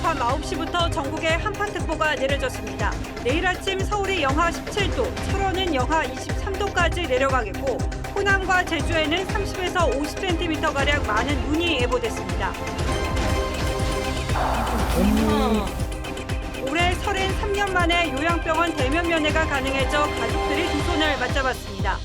밤 9시부터 전국에 한파특보가 내려졌습니다. 내일 아침 서울이 영하 17도, 철원은 영하 23도까지 내려가겠고 호남과 제주에는 30에서 50cm가량 많은 눈이 예보됐습니다. 올해 33년 만에 요양병원 대면 면회가 가능해져 가족들이 두 손을 맞잡았습니다.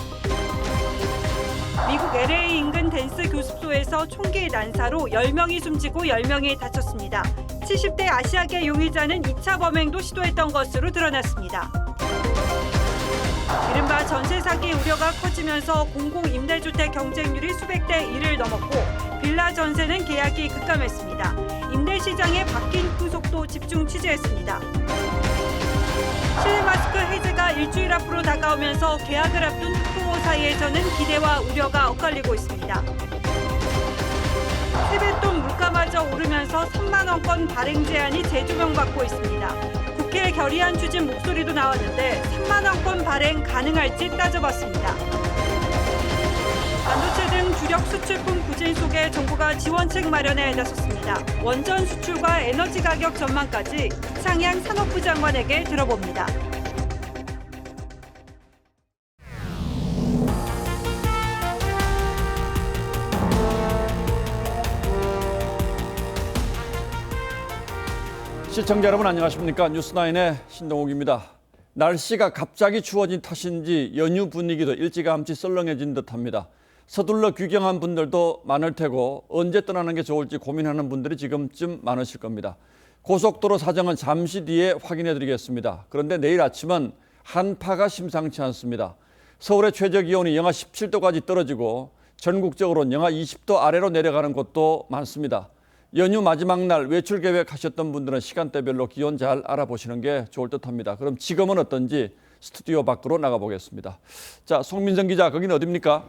미국 LA 인근 댄스 교습소에서 총기 난사로 10명이 숨지고 10명이 다쳤습니다. 70대 아시아계 용의자는 2차 범행도 시도했던 것으로 드러났습니다. 이른바 전세 사기 우려가 커지면서 공공임대주택 경쟁률이 수백 대 1을 넘었고 빌라 전세는 계약이 급감했습니다. 임대시장의 바뀐 구속도 집중 취재했습니다. 실내 마스크 해제가 일주일 앞으로 다가오면서 계약을 앞둔 학부모 사이에서는 기대와 우려가 엇갈리고 있습니다. 세뱃돈 물가마저 오르면서 3만 원권 발행 제한이 재조명받고 있습니다. 국회에 결의안 추진 목소리도 나왔는데 3만 원권 발행 가능할지 따져봤습니다. 반도체 등 주력 수출품 부진 속에 정부가 지원책 마련에 나섰습니다. 원전 수출과 에너지 가격 전망까지 이창양 산업부 장관에게 들어봅니다. 시청자 여러분 안녕하십니까? 뉴스나인의 신동욱입니다. 날씨가 갑자기 추워진 탓인지 연휴 분위기도 일찌감치 썰렁해진 듯합니다. 서둘러 귀경한 분들도 많을 테고 언제 떠나는 게 좋을지 고민하는 분들이 지금쯤 많으실 겁니다. 고속도로 사정은 잠시 뒤에 확인해 드리겠습니다. 그런데 내일 아침은 한파가 심상치 않습니다. 서울의 최저 기온이 영하 17도까지 떨어지고 전국적으로 영하 20도 아래로 내려가는 곳도 많습니다. 연휴 마지막 날 외출 계획하셨던 분들은 시간대별로 기온 잘 알아보시는 게 좋을 듯합니다. 그럼 지금은 어떤지 스튜디오 밖으로 나가보겠습니다. 자, 송민정 기자, 거기는 어디입니까?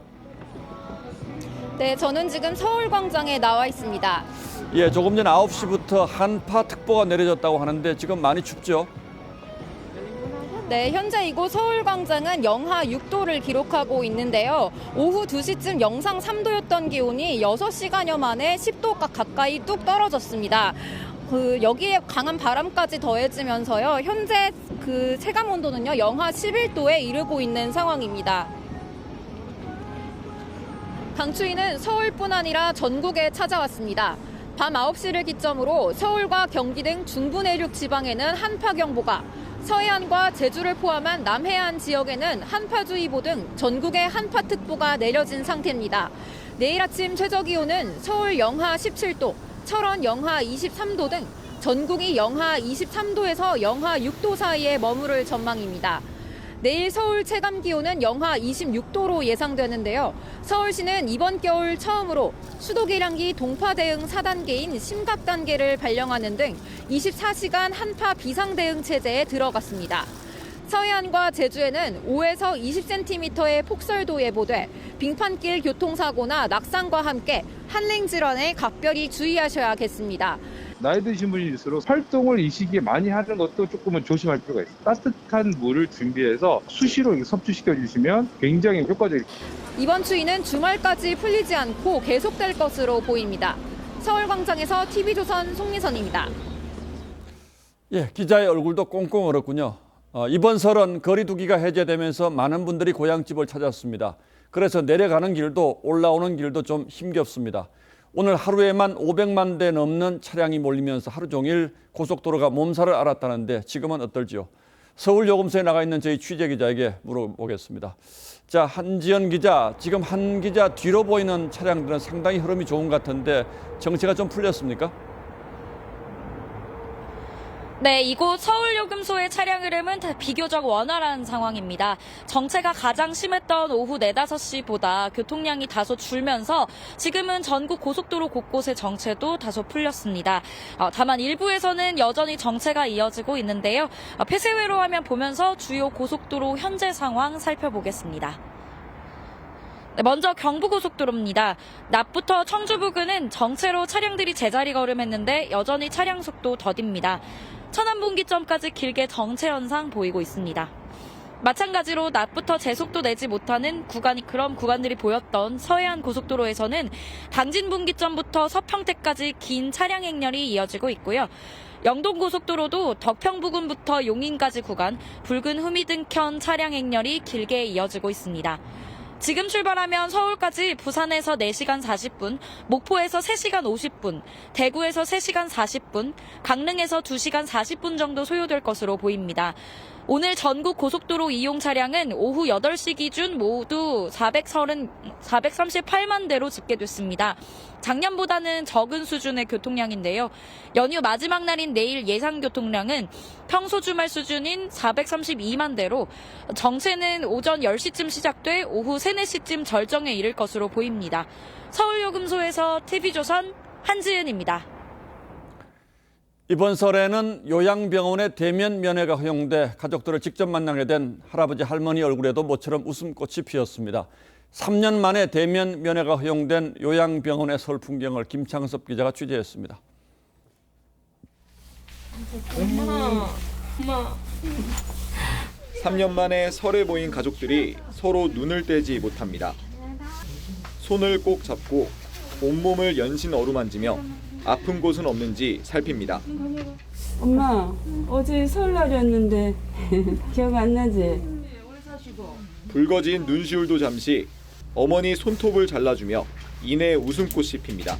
네, 저는 지금 서울광장에 나와 있습니다. 예, 조금 전 9시부터 한파특보가 내려졌다고 하는데 지금 많이 춥죠? 네, 현재 이곳 서울광장은 영하 6도를 기록하고 있는데요. 오후 2시쯤 영상 3도였던 기온이 6시간여 만에 10도 가까이 뚝 떨어졌습니다. 여기에 강한 바람까지 더해지면서요. 현재 체감 온도는요, 영하 11도에 이르고 있는 상황입니다. 강추위는 서울뿐 아니라 전국에 찾아왔습니다. 밤 9시를 기점으로 서울과 경기 등 중부 내륙 지방에는 한파경보가, 서해안과 제주를 포함한 남해안 지역에는 한파주의보 등 전국에 한파특보가 내려진 상태입니다. 내일 아침 최저기온은 서울 영하 17도, 철원 영하 23도 등 전국이 영하 23도에서 영하 6도 사이에 머무를 전망입니다. 내일 서울 체감기온은 영하 26도로 예상되는데요. 서울시는 이번 겨울 처음으로 수도계량기 동파 대응 4단계인 심각 단계를 발령하는 등 24시간 한파 비상 대응 체제에 들어갔습니다. 서해안과 제주에는 5에서 20cm의 폭설도 예보돼 빙판길 교통사고나 낙상과 함께 한랭 질환에 각별히 주의하셔야겠습니다. 나이 드신 분일수록 활동을 이 시기에 많이 하는 것도 조금은 조심할 필요가 있어요. 따뜻한 물을 준비해서 수시로 섭취시켜 주시면 굉장히 효과적입니다. 이번 추위는 주말까지 풀리지 않고 계속될 것으로 보입니다. 서울광장에서 TV조선 송미선입니다. 예, 기자의 얼굴도 꽁꽁 얼었군요. 이번 설은 거리두기가 해제되면서 많은 분들이 고향집을 찾았습니다. 그래서 내려가는 길도 올라오는 길도 좀 힘겹습니다. 오늘 하루에만 500만 대 넘는 차량이 몰리면서 하루 종일 고속도로가 몸살을 앓았다는데 지금은 어떨지요? 서울요금소에 나가 있는 저희 취재기자에게 물어보겠습니다. 자, 한지연 기자, 지금 한 기자 뒤로 보이는 차량들은 상당히 흐름이 좋은 것 같은데 정체가 좀 풀렸습니까? 네, 이곳 서울요금소의 차량 흐름은 비교적 원활한 상황입니다. 정체가 가장 심했던 오후 4, 5시보다 교통량이 다소 줄면서 지금은 전국 고속도로 곳곳의 정체도 다소 풀렸습니다. 다만 일부에서는 여전히 정체가 이어지고 있는데요. 폐쇄회로 화면 보면서 주요 고속도로 현재 상황 살펴보겠습니다. 네, 먼저 경부고속도로입니다. 낮부터 청주 부근은 정체로 차량들이 제자리 걸음했는데 여전히 차량 속도 더딥니다. 천안분기점까지 길게 정체 현상 보이고 있습니다. 마찬가지로 낮부터 제속도 내지 못하는 그런 구간들이 보였던 서해안 고속도로에서는 당진분기점부터 서평택까지 긴 차량 행렬이 이어지고 있고요. 영동고속도로도 덕평 부근부터 용인까지 구간 붉은 후미등켠 차량 행렬이 길게 이어지고 있습니다. 지금 출발하면 서울까지 부산에서 4시간 40분, 목포에서 3시간 50분, 대구에서 3시간 40분, 강릉에서 2시간 40분 정도 소요될 것으로 보입니다. 오늘 전국 고속도로 이용 차량은 오후 8시 기준 모두 438만 대로 집계됐습니다. 작년보다는 적은 수준의 교통량인데요. 연휴 마지막 날인 내일 예상 교통량은 평소 주말 수준인 432만 대로 정체는 오전 10시쯤 시작돼 오후 3, 4시쯤 절정에 이를 것으로 보입니다. 서울요금소에서 TV조선 한지은입니다. 이번 설에는 요양병원의 대면 면회가 허용돼 가족들을 직접 만나게 된 할아버지 할머니 얼굴에도 모처럼 웃음꽃이 피었습니다. 3년 만에 대면 면회가 허용된 요양병원의 설 풍경을 김창섭 기자가 취재했습니다. 엄마. 3년 만에 설에 모인 가족들이 서로 눈을 떼지 못합니다. 손을 꼭 잡고 온몸을 연신 어루만지며 아픈 곳은 없는지 살핍니다. 엄마, 어제 설날이었는데 기억 안 나지? 붉어진 눈시울도 잠시 어머니 손톱을 잘라주며 이내 웃음꽃이 핍니다.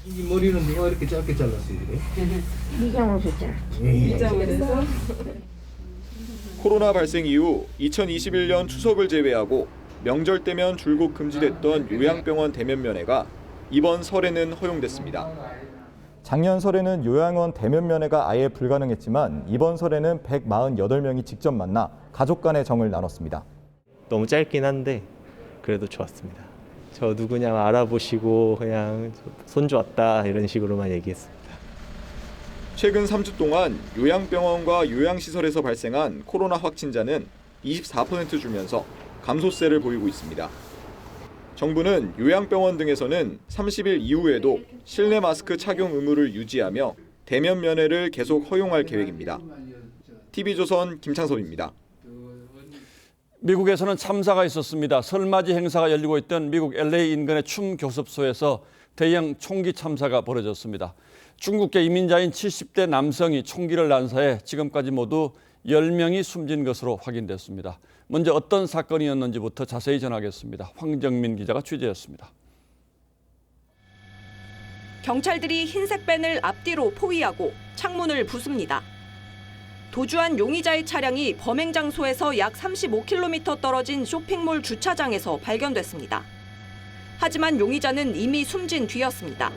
이 머리는 누가 이렇게 짧게 잘랐어요? 이장에서 코로나 발생 이후 2021년 추석을 제외하고 명절 때면 줄곧 금지됐던 요양병원 대면 면회가 이번 설에는 허용됐습니다. 작년 설에는 요양원 대면 면회가 아예 불가능했지만 이번 설에는 148명이 직접 만나 가족 간의 정을 나눴습니다. 너무 짧긴 한데 그래도 좋았습니다. 저 누구냐 알아보시고 그냥 손주 왔다 이런 식으로만 얘기했습니다. 최근 3주 동안 요양병원과 요양시설에서 발생한 코로나 확진자는 24% 줄면서 감소세를 보이고 있습니다. 정부는 요양병원 등에서는 30일 이후에도 실내 마스크 착용 의무를 유지하며 대면 면회를 계속 허용할 계획입니다. TV조선 김창섭입니다. 미국에서는 참사가 있었습니다. 설맞이 행사가 열리고 있던 미국 LA 인근의 춤 교습소에서 대형 총기 참사가 벌어졌습니다. 중국계 이민자인 70대 남성이 총기를 난사해 지금까지 모두 10명이 숨진 것으로 확인됐습니다. 먼저 어떤 사건이었는지부터 자세히 전하겠습니다. 황정민 기자가 취재했습니다. 경찰들이 흰색 밴을 앞뒤로 포위하고 창문을 부숩니다. 도주한 용의자의 차량이 범행 장소에서 약 35km 떨어진 쇼핑몰 주차장에서 발견됐습니다. 하지만 용의자는 이미 숨진 뒤였습니다.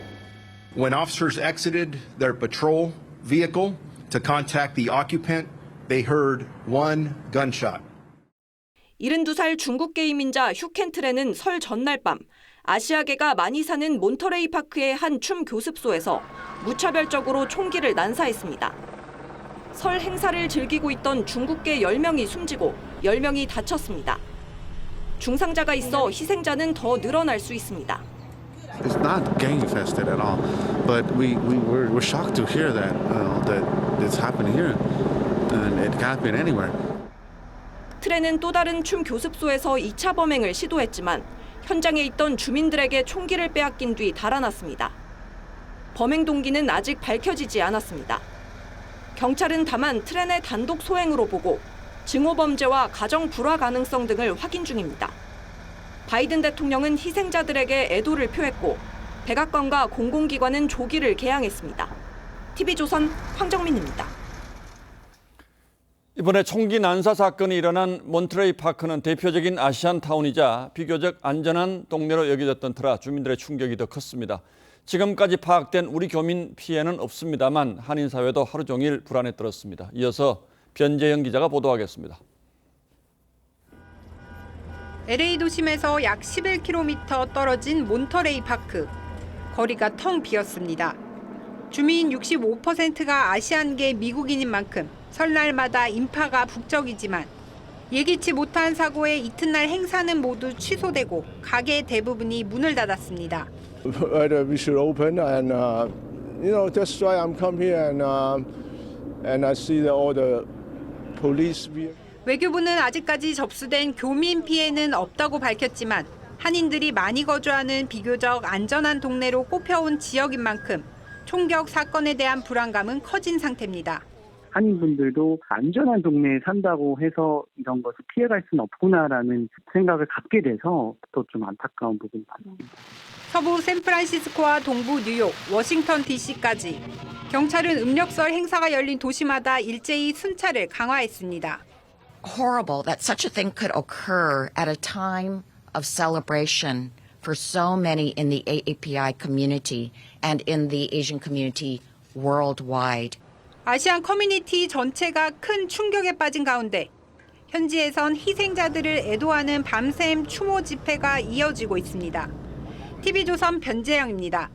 When officers exited their patrol vehicle to contact the occupant, they heard one gunshot. 72살 중국계 이민자 휴켄트레는 설 전날 밤 아시아계가 많이 사는 몬터레이 파크의 한 춤 교습소에서 무차별적으로 총기를 난사했습니다. 설 행사를 즐기고 있던 중국계 10명이 숨지고 10명이 다쳤습니다. 중상자가 있어 희생자는 더 늘어날 수 있습니다. It's not gang infested at all, but we're shocked to hear that it's happening here, and it can't happen anywhere. 트레는 또 다른 춤 교습소에서 2차 범행을 시도했지만 현장에 있던 주민들에게 총기를 빼앗긴 뒤 달아났습니다. 범행 동기는 아직 밝혀지지 않았습니다. 경찰은 다만 트렌의 단독 소행으로 보고 증오범죄와 가정 불화 가능성 등을 확인 중입니다. 바이든 대통령은 희생자들에게 애도를 표했고 백악관과 공공기관은 조기를 개항했습니다. TV조선 황정민입니다. 이번에 총기 난사 사건이 일어난 몬트레이 파크는 대표적인 아시안 타운이자 비교적 안전한 동네로 여겨졌던 터라 주민들의 충격이 더 컸습니다. 지금까지 파악된 우리 교민 피해는 없습니다만 한인 사회도 하루 종일 불안에 떨었습니다. 이어서 변재영 기자가 보도하겠습니다. LA 도심에서 약 11km 떨어진 몬터레이 파크. 거리가 텅 비었습니다. 주민 65%가 아시안계 미국인인 만큼 설날마다 인파가 북적이지만 예기치 못한 사고에 이튿날 행사는 모두 취소되고 가게 대부분이 문을 닫았습니다. We should open and that's why I'm come here and I see all the police. 외교부는 아직까지 접수된 교민 피해는 없다고 밝혔지만 한인들이 많이 거주하는 비교적 안전한 동네로 꼽혀온 지역인 만큼 총격 사건에 대한 불안감은 커진 상태입니다. 한인분들도 안전한 동네에 산다고 해서 이런 것을 피해갈 수는 없구나라는 생각을 갖게 돼서 더 좀 안타까운 부분이 많습니다. 서부 샌프란시스코와 동부 뉴욕, 워싱턴 DC까지 경찰은 음력설 행사가 열린 도시마다 일제히 순찰을 강화했습니다. Horrible that such a thing could occur at a time of celebration for so many in the AAPI community and in the Asian community worldwide. 아시안 커뮤니티 전체가 큰 충격에 빠진 가운데 현지에선 희생자들을 애도하는 밤샘 추모 집회가 이어지고 있습니다. TV조선 변재영입니다.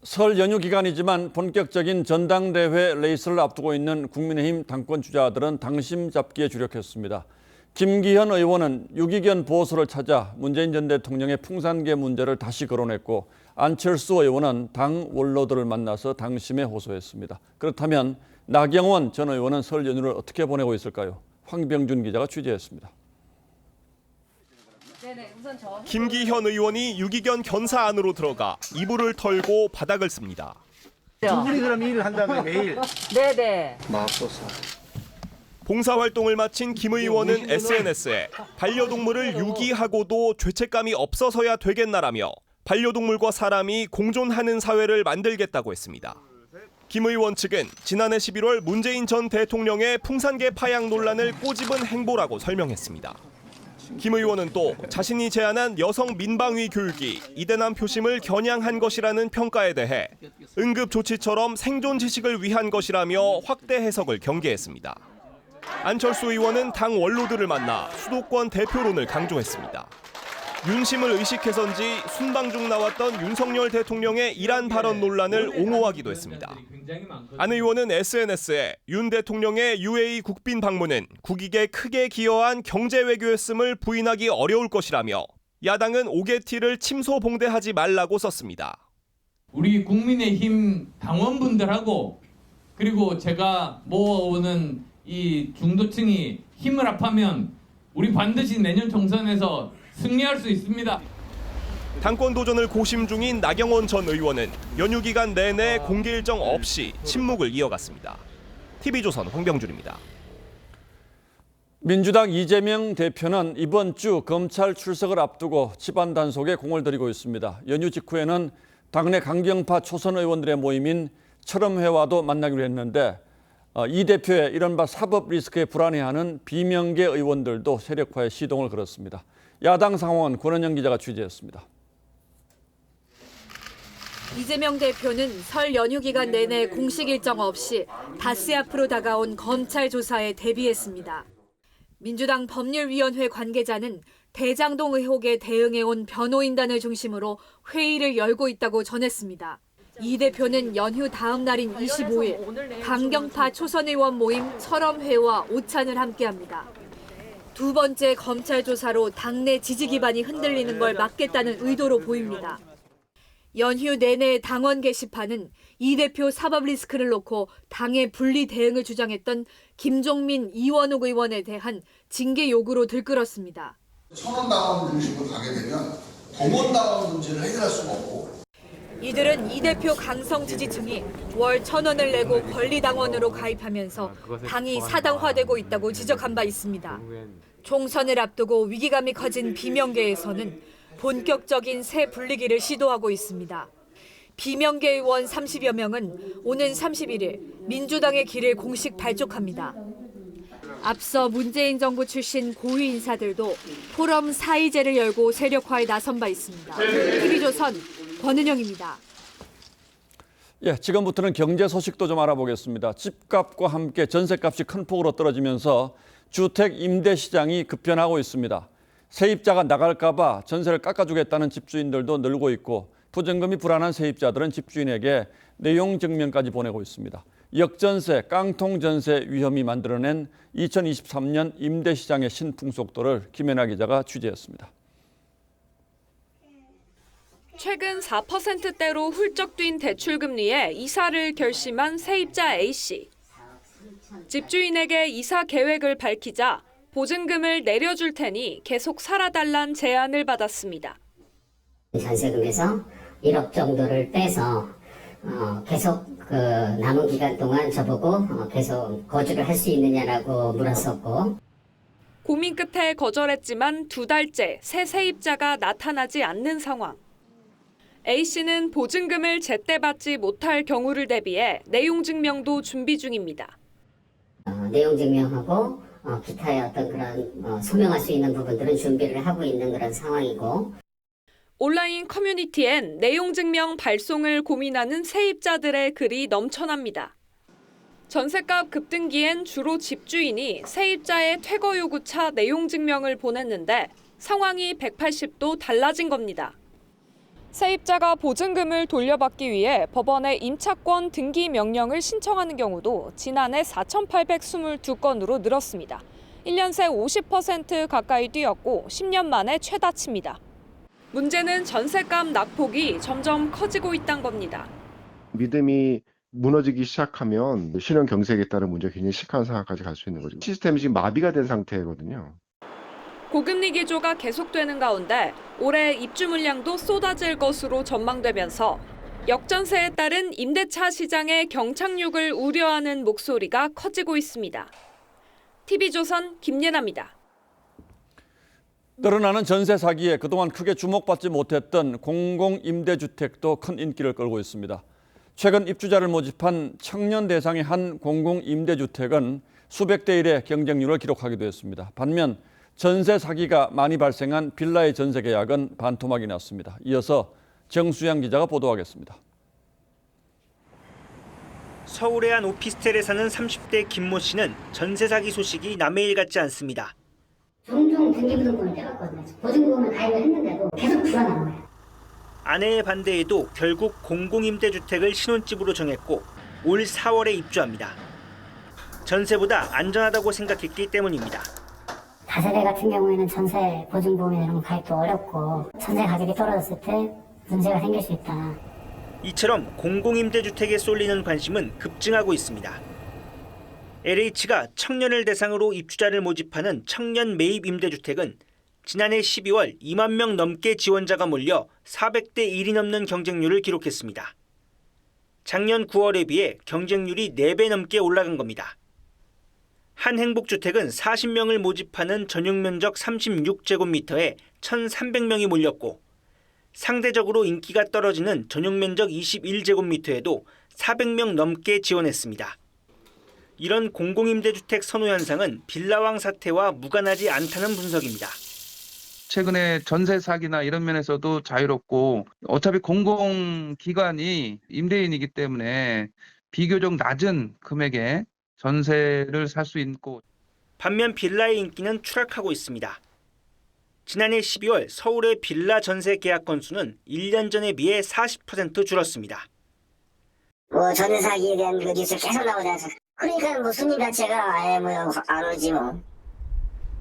설 연휴 기간이지만 본격적인 전당대회 레이스를 앞두고 있는 국민의힘 당권 주자들은 당심 잡기에 주력했습니다. 김기현 의원은 유기견 보호소를 찾아 문재인 전 대통령의 풍산개 문제를 다시 거론했고 안철수 의원은 당 원로들을 만나서 당심에 호소했습니다. 그렇다면 나경원 전 의원은 설 연휴를 어떻게 보내고 있을까요? 황병준 기자가 취재했습니다. 김기현 의원이 유기견 견사 안으로 들어가 이불을 털고 바닥을 씁니다. 두 분이 그럼 일을 한다고요, 매일? 네네. 맙소사. 봉사활동을 마친 김 의원은 SNS에 반려동물을 유기하고도 죄책감이 없어서야 되겠나라며 반려동물과 사람이 공존하는 사회를 만들겠다고 했습니다. 김 의원 측은 지난해 11월 문재인 전 대통령의 풍산개 파양 논란을 꼬집은 행보라고 설명했습니다. 김 의원은 또 자신이 제안한 여성 민방위 교육이 이대남 표심을 겨냥한 것이라는 평가에 대해 응급조치처럼 생존 지식을 위한 것이라며 확대 해석을 경계했습니다. 안철수 의원은 당 원로들을 만나 수도권 대표론을 강조했습니다. 윤심을 의식해서인지 순방 중 나왔던 윤석열 대통령의 이란 발언 논란을 옹호하기도 했습니다. 안 의원은 SNS에 윤 대통령의 UAE 국빈 방문은 국익에 크게 기여한 경제 외교였음을 부인하기 어려울 것이라며 야당은 오게티를 침소봉대하지 말라고 썼습니다. 우리 국민의힘 당원분들하고 그리고 제가 모아오는 이 중도층이 힘을 합하면 우리 반드시 내년 총선에서 승리할 수 있습니다. 당권 도전을 고심 중인 나경원 전 의원은 연휴 기간 내내 공개 일정 없이 침묵을 이어갔습니다. TV조선 황병준입니다. 민주당 이재명 대표는 이번 주 검찰 출석을 앞두고 집안 단속에 공을 들이고 있습니다. 연휴 직후에는 당내 강경파 초선 의원들의 모임인 철험회와도 만나기로 했는데 이 대표의 이른바 사법 리스크에 불안해하는 비명계 의원들도 세력화에 시동을 걸었습니다. 야당 상황은 권은영 기자가 취재했습니다. 이재명 대표는 설 연휴 기간 내내 공식 일정 없이 닷새 앞으로 다가온 검찰 조사에 대비했습니다. 민주당 법률위원회 관계자는 대장동 의혹에 대응해온 변호인단을 중심으로 회의를 열고 있다고 전했습니다. 이 대표는 연휴 다음 날인 25일 강경파 초선 의원 모임 철험회와 오찬을 함께합니다. 두 번째 검찰 조사로 당내 지지 기반이 흔들리는 걸 막겠다는 의도로 보입니다. 연휴 내내 당원 게시판은 이 대표 사법 리스크를 놓고 당의 분리 대응을 주장했던 김종민, 이원욱 의원에 대한 징계 요구로 들끓었습니다. 천원당원 중심으로 가게 되면 동원당원 문제를 해결할 수가 없고 이들은 이 대표 강성 지지층이 월 1,000원을 내고 권리당원으로 가입하면서 당이 사당화되고 있다고 지적한 바 있습니다. 총선을 앞두고 위기감이 커진 비명계에서는 본격적인 새 분리기를 시도하고 있습니다. 비명계 의원 30여 명은 오는 31일 민주당의 길을 공식 발족합니다. 앞서 문재인 정부 출신 고위 인사들도 포럼 사의제를 열고 세력화에 나선 바 있습니다. TV조선 권은영입니다. 지금부터는 경제 소식도 좀 알아보겠습니다. 집값과 함께 전세값이 큰 폭으로 떨어지면서 주택 임대 시장이 급변하고 있습니다. 세입자가 나갈까 봐 전세를 깎아주겠다는 집주인들도 늘고 있고 부정금이 불안한 세입자들은 집주인에게 내용 증명까지 보내고 있습니다. 역전세, 깡통전세 위험이 만들어낸 2023년 임대시장의 신풍속도를 김연아 기자가 취재했습니다. 최근 4%대로 훌쩍 뛴 대출금리에 이사를 결심한 세입자 A씨. 집주인에게 이사 계획을 밝히자 보증금을 내려줄 테니 계속 살아달란 제안을 받았습니다. 전세금에서 1억 정도를 빼서 계속 그 남은 기간 동안 저보고 계속 거주를 할 수 있느냐라고 물었었고, 고민 끝에 거절했지만 2달째 새 세입자가 나타나지 않는 상황. A씨는 보증금을 제때 받지 못할 경우를 대비해 내용 증명도 준비 중입니다. 내용 증명하고 기타의 어떤 그런 소명할 수 있는 부분들은 준비를 하고 있는 그런 상황이고, 온라인 커뮤니티엔 내용 증명 발송을 고민하는 세입자들의 글이 넘쳐납니다. 전셋값 급등기엔 주로 집주인이 세입자의 퇴거 요구차 내용 증명을 보냈는데 상황이 180도 달라진 겁니다. 세입자가 보증금을 돌려받기 위해 법원에 임차권 등기 명령을 신청하는 경우도 지난해 4,822건으로 늘었습니다. 1년 새 50% 가까이 뛰었고 10년 만에 최다치입니다. 문제는 전셋값 낙폭이 점점 커지고 있다는 겁니다. 믿음이 무너지기 시작하면 실현 경색에 따른 문제가 굉장히 심각한 상황까지 갈 수 있는 거죠. 시스템이 지금 마비가 된 상태거든요. 고금리 기조가 계속되는 가운데 올해 입주 물량도 쏟아질 것으로 전망되면서 역전세에 따른 임대차 시장의 경착륙을 우려하는 목소리가 커지고 있습니다. TV조선 김예나입니다. 늘어나는 전세 사기에 그동안 크게 주목받지 못했던 공공임대주택도 큰 인기를 끌고 있습니다. 최근 입주자를 모집한 청년 대상의 한 공공임대주택은 수백 대 1의 경쟁률을 기록하기도 했습니다. 반면 전세 사기가 많이 발생한 빌라의 전세 계약은 반토막이 났습니다. 이어서 정수양 기자가 보도하겠습니다. 서울의 한 오피스텔에 사는 30대 김모 씨는 전세 사기 소식이 남의 일 같지 않습니다. 종종 등기부등본을 떼갔거든요. 보증금을 가입을 했는데도 계속 불안한 거예요. 아내의 반대에도 결국 공공임대주택을 신혼집으로 정했고 올 4월에 입주합니다. 전세보다 안전하다고 생각했기 때문입니다. 다세대 같은 경우에는 전세 보증보험이나 이런 가입도 어렵고 전세 가격이 떨어졌을 때 문제가 생길 수 있다. 이처럼 공공임대주택에 쏠리는 관심은 급증하고 있습니다. LH가 청년을 대상으로 입주자를 모집하는 청년 매입 임대주택은 지난해 12월 2만 명 넘게 지원자가 몰려 400대 1이 넘는 경쟁률을 기록했습니다. 작년 9월에 비해 경쟁률이 4배 넘게 올라간 겁니다. 한 행복주택은 40명을 모집하는 전용 면적 36제곱미터에 1,300명이 몰렸고 상대적으로 인기가 떨어지는 전용 면적 21제곱미터에도 400명 넘게 지원했습니다. 이런 공공임대주택 선호 현상은 빌라왕 사태와 무관하지 않다는 분석입니다. 최근에 전세 사기나 이런 면에서도 자유롭고 어차피 공공기관이 임대인이기 때문에 비교적 낮은 금액에 전세를 살 수 있고, 반면 빌라의 인기는 추락하고 있습니다. 지난해 12월 서울의 빌라 전세 계약 건수는 1년 전에 비해 40% 줄었습니다. 전세 사기에 대한 그 뉴스 계속 나오잖아요. 그러니까 손님 자체가 아예 안 오지 뭐.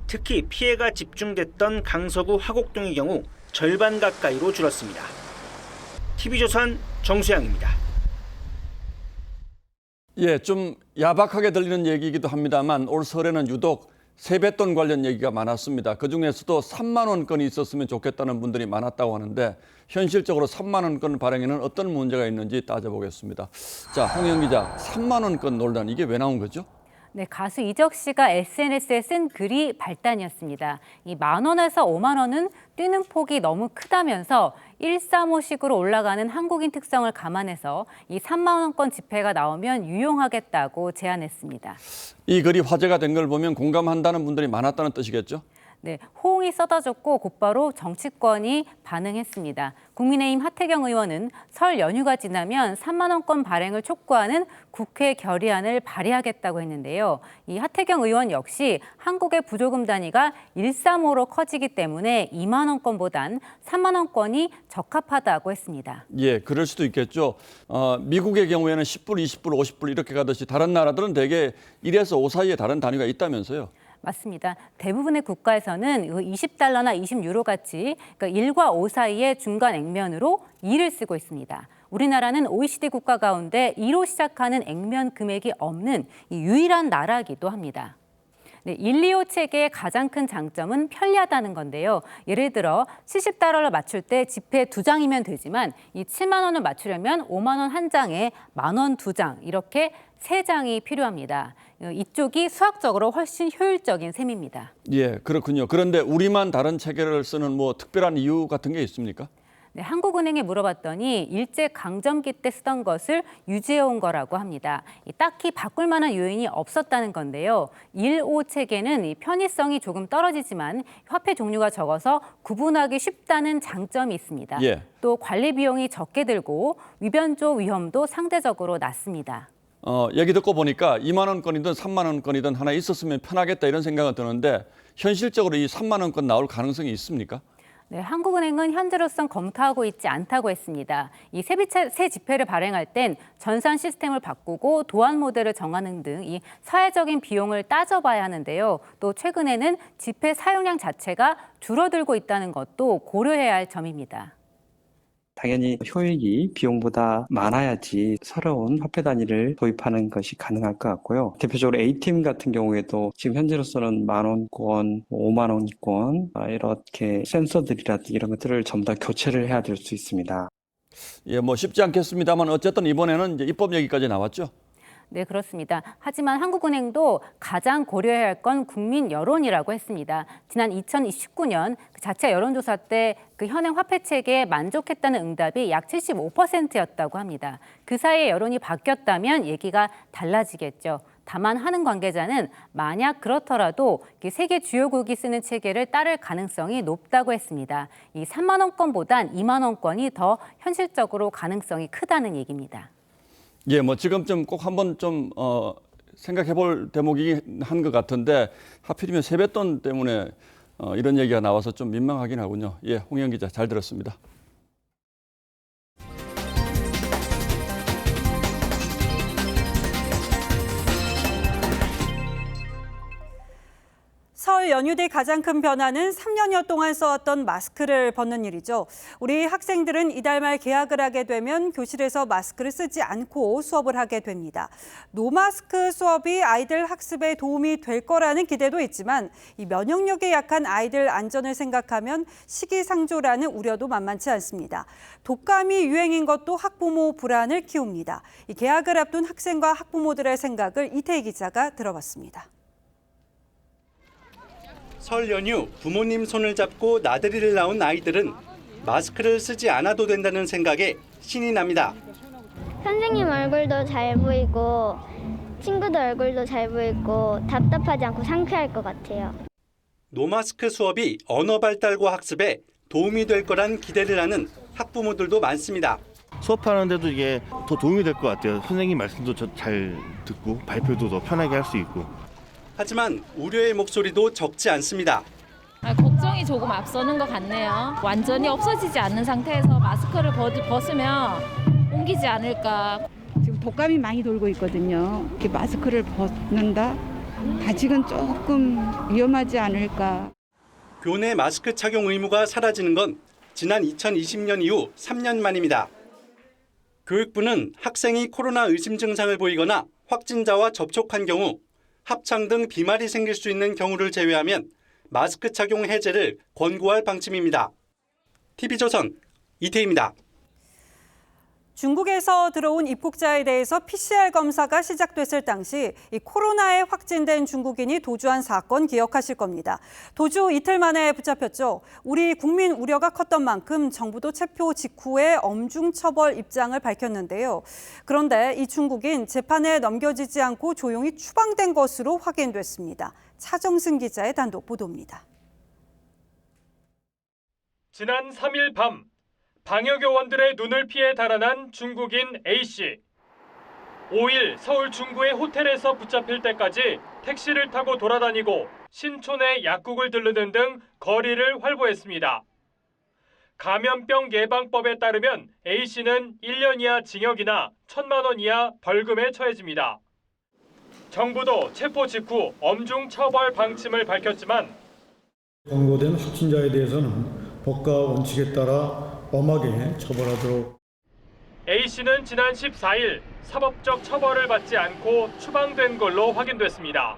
특히 피해가 집중됐던 강서구 화곡동의 경우 절반 가까이로 줄었습니다. TV조선 정수양입니다. 예, 좀 야박하게 들리는 얘기이기도 합니다만 올 설에는 유독 세뱃돈 관련 얘기가 많았습니다. 그중에서도 3만 원권이 있었으면 좋겠다는 분들이 많았다고 하는데 현실적으로 3만 원권 발행에는 어떤 문제가 있는지 따져보겠습니다. 자, 홍영 기자, 3만 원권 논란 이게 왜 나온 거죠? 네, 가수 이적 씨가 SNS에 쓴 글이 발단이었습니다. 이 10,000원에서 5만 원은 뛰는 폭이 너무 크다면서 135식으로 올라가는 한국인 특성을 감안해서 이 3만 원권 지폐가 나오면 유용하겠다고 제안했습니다. 이 글이 화제가 된 걸 보면 공감한다는 분들이 많았다는 뜻이겠죠? 네, 호응이 쏟아졌고 곧바로 정치권이 반응했습니다. 국민의힘 하태경 의원은 설 연휴가 지나면 3만 원권 발행을 촉구하는 국회 결의안을 발의하겠다고 했는데요. 이 하태경 의원 역시 한국의 부조금 단위가 135로 커지기 때문에 2만 원권보단 3만 원권이 적합하다고 했습니다. 예, 그럴 수도 있겠죠. 미국의 경우에는 10불, 20불, 50불 이렇게 가듯이 다른 나라들은 대개 1에서 5 사이에 다른 단위가 있다면서요. 맞습니다. 대부분의 국가에서는 $20나 $20유로 같이 그러니까 1과 5 사이의 중간 액면으로 2를 쓰고 있습니다. 우리나라는 OECD 국가 가운데 2로 시작하는 액면 금액이 없는 유일한 나라이기도 합니다. 네, 125 체계의 가장 큰 장점은 편리하다는 건데요. 예를 들어 70달러를 맞출 때 지폐 2장이면 되지만 이 7만 원을 맞추려면 5만 원 1장에 1만 원 2장 이렇게 3장이 필요합니다. 이쪽이 수학적으로 훨씬 효율적인 셈입니다. 예, 그렇군요. 그런데 우리만 다른 체계를 쓰는 뭐 특별한 이유 같은 게 있습니까? 네, 한국은행에 물어봤더니 일제 강점기 때 쓰던 것을 유지해온 거라고 합니다. 딱히 바꿀 만한 요인이 없었다는 건데요. 1.5 체계는 이 편의성이 조금 떨어지지만 화폐 종류가 적어서 구분하기 쉽다는 장점이 있습니다. 예. 또 관리 비용이 적게 들고 위변조 위험도 상대적으로 낮습니다. 얘기 듣고 보니까 2만 원권이든 3만 원권이든 하나 있었으면 편하겠다 이런 생각은 드는데 현실적으로 이 3만 원권 나올 가능성이 있습니까? 네, 한국은행은 현재로선 검토하고 있지 않다고 했습니다. 이 새 지폐를 발행할 땐 전산 시스템을 바꾸고 도안 모델을 정하는 등 이 사회적인 비용을 따져봐야 하는데요. 또 최근에는 지폐 사용량 자체가 줄어들고 있다는 것도 고려해야 할 점입니다. 당연히 효익이 비용보다 많아야지 새로운 화폐 단위를 도입하는 것이 가능할 것 같고요. 대표적으로 ATM 같은 경우에도 지금 현재로서는 10,000원권, 50,000원권 이렇게 센서들이라든지 이런 것들을 전부 다 교체를 해야 될 수 있습니다. 예, 뭐 쉽지 않겠습니다만 어쨌든 이번에는 이제 입법 얘기까지 나왔죠. 네, 그렇습니다. 하지만 한국은행도 가장 고려해야 할 건 국민 여론이라고 했습니다. 지난 2019년 자체 여론조사 때 그 현행 화폐 체계에 만족했다는 응답이 약 75%였다고 합니다. 그 사이에 여론이 바뀌었다면 얘기가 달라지겠죠. 다만 하는 관계자는 만약 그렇더라도 세계 주요국이 쓰는 체계를 따를 가능성이 높다고 했습니다. 이 3만 원권보단 2만 원권이 더 현실적으로 가능성이 크다는 얘기입니다. 예, 뭐 지금쯤 꼭 한번 좀 생각해 볼 대목이긴 한 것 같은데 하필이면 세뱃돈 때문에 이런 얘기가 나와서 좀 민망하긴 하군요. 예, 홍영 기자 잘 들었습니다. 설 연휴 뒤 가장 큰 변화는 3년여 동안 써왔던 마스크를 벗는 일이죠. 우리 학생들은 이달 말 개학을 하게 되면 교실에서 마스크를 쓰지 않고 수업을 하게 됩니다. 노마스크 수업이 아이들 학습에 도움이 될 거라는 기대도 있지만 이 면역력에 약한 아이들 안전을 생각하면 시기상조라는 우려도 만만치 않습니다. 독감이 유행인 것도 학부모 불안을 키웁니다. 이 개학을 앞둔 학생과 학부모들의 생각을 이태희 기자가 들어봤습니다. 설 연휴 부모님 손을 잡고 나들이를 나온 아이들은 마스크를 쓰지 않아도 된다는 생각에 신이 납니다. 선생님 얼굴도 잘 보이고 친구들 얼굴도 잘 보이고 답답하지 않고 상쾌할 것 같아요. 노마스크 수업이 언어 발달과 학습에 도움이 될 거란 기대를 하는 학부모들도 많습니다. 수업하는데도 이게 더 도움이 될 것 같아요. 선생님 말씀도 잘 듣고 발표도 더 편하게 할 수 있고. 하지만 우려의 목소리도 적지 않습니다. 걱정이 조금 앞서는 것 같네요. 완전히 없어지지 않는 상태에서 마스크를 벗으면 옮기지 않을까. 지금 독감이 많이 돌고 있거든요. 이렇게 마스크를 벗는다? 아직은 조금 위험하지 않을까. 교내 마스크 착용 의무가 사라지는 건 지난 2020년 이후 3년 만입니다. 교육부는 학생이 코로나 의심 증상을 보이거나 확진자와 접촉한 경우 합창 등 비말이 생길 수 있는 경우를 제외하면 마스크 착용 해제를 권고할 방침입니다. TV조선 이태희입니다. 중국에서 들어온 입국자에 대해서 PCR 검사가 시작됐을 당시 이 코로나에 확진된 중국인이 도주한 사건 기억하실 겁니다. 도주 이틀 만에 붙잡혔죠. 우리 국민 우려가 컸던 만큼 정부도 체포 직후에 엄중 처벌 입장을 밝혔는데요. 그런데 이 중국인 재판에 넘겨지지 않고 조용히 추방된 것으로 확인됐습니다. 차정승 기자의 단독 보도입니다. 지난 3일 밤 방역요원들의 눈을 피해 달아난 중국인 A씨. 5일 서울 중구의 호텔에서 붙잡힐 때까지 택시를 타고 돌아다니고 신촌의 약국을 들르는 등 거리를 활보했습니다. 감염병 예방법에 따르면 A씨는 1년 이하 징역이나 1,000만 원 이하 벌금에 처해집니다. 정부도 체포 직후 엄중 처벌 방침을 밝혔지만 권고된 확진자에 대해서는 법과 원칙에 따라 엄하게 처벌하도록. A씨는 지난 14일 사법적 처벌을 받지 않고 추방된 걸로 확인됐습니다.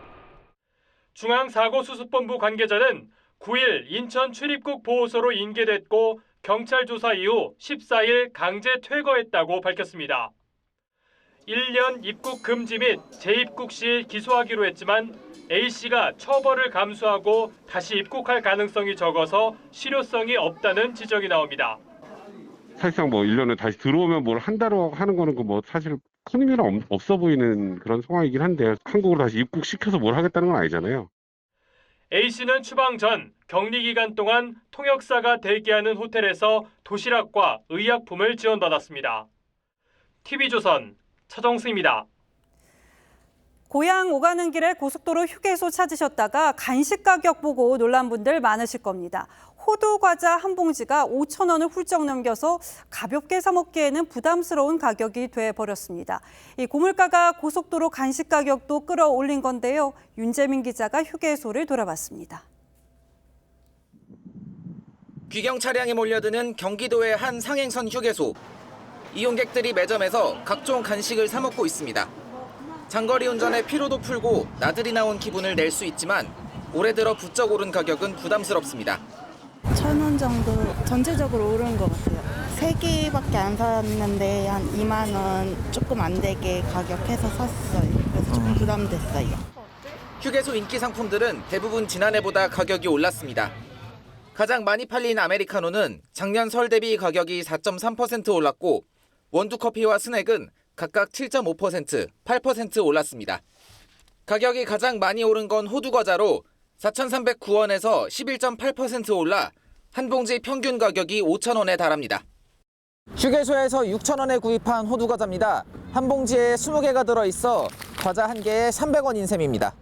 중앙사고수습본부 관계자는 9일 인천 출입국 보호소로 인계됐고 경찰 조사 이후 14일 강제 퇴거했다고 밝혔습니다. 1년 입국 금지 및 재입국 시 기소하기로 했지만 A씨가 처벌을 감수하고 다시 입국할 가능성이 적어서 실효성이 없다는 지적이 나옵니다. 사실상 뭐 1년에 다시 들어오면 뭘 한다고 하는 거는 뭐 사실 큰 의미는 없어 보이는 그런 상황이긴 한데 한국으로 다시 입국시켜서 뭘 하겠다는 건 아니잖아요. A씨는 추방 전 격리 기간 동안 통역사가 대기하는 호텔에서 도시락과 의약품을 지원받았습니다. TV조선 차정수입니다. 고향 오가는 길에 고속도로 휴게소 찾으셨다가 간식 가격 보고 놀란 분들 많으실 겁니다. 호두 과자 한 봉지가 5,000원을 훌쩍 넘겨서 가볍게 사 먹기에는 부담스러운 가격이 돼버렸습니다. 이 고물가가 고속도로 간식 가격도 끌어올린 건데요. 윤재민 기자가 휴게소를 돌아봤습니다. 귀경 차량이 몰려드는 경기도의 한 상행선 휴게소. 이용객들이 매점에서 각종 간식을 사 먹고 있습니다. 장거리 운전에 피로도 풀고 나들이 나온 기분을 낼 수 있지만 올해 들어 부쩍 오른 가격은 부담스럽습니다. 1,000원 정도 전체적으로 오른 것 같아요. 3개밖에 안 샀는데 한 2만 원 조금 안 되게 가격해서 샀어요. 그래서 조금 부담됐어요. 휴게소 인기 상품들은 대부분 지난해보다 가격이 올랐습니다. 가장 많이 팔린 아메리카노는 작년 설 대비 가격이 4.3% 올랐고 원두커피와 스낵은 각각 7.5%, 8% 올랐습니다. 가격이 가장 많이 오른 건 호두과자로 4,309원에서 11.8% 올라 한 봉지 평균 가격이 5,000원에 달합니다. 휴게소에서 6,000원에 구입한 호두과자입니다. 한 봉지에 20개가 들어있어 과자 한 개에 300원인 셈입니다.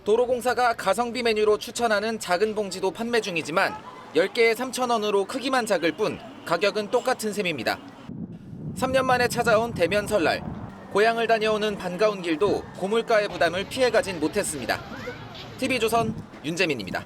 도로공사가 가성비 메뉴로 추천하는 작은 봉지도 판매 중이지만 10개에 3,000원으로 크기만 작을 뿐 가격은 똑같은 셈입니다. 3년 만에 찾아온 대면 설날. 고향을 다녀오는 반가운 길도 고물가의 부담을 피해가진 못했습니다. TV조선 윤재민입니다.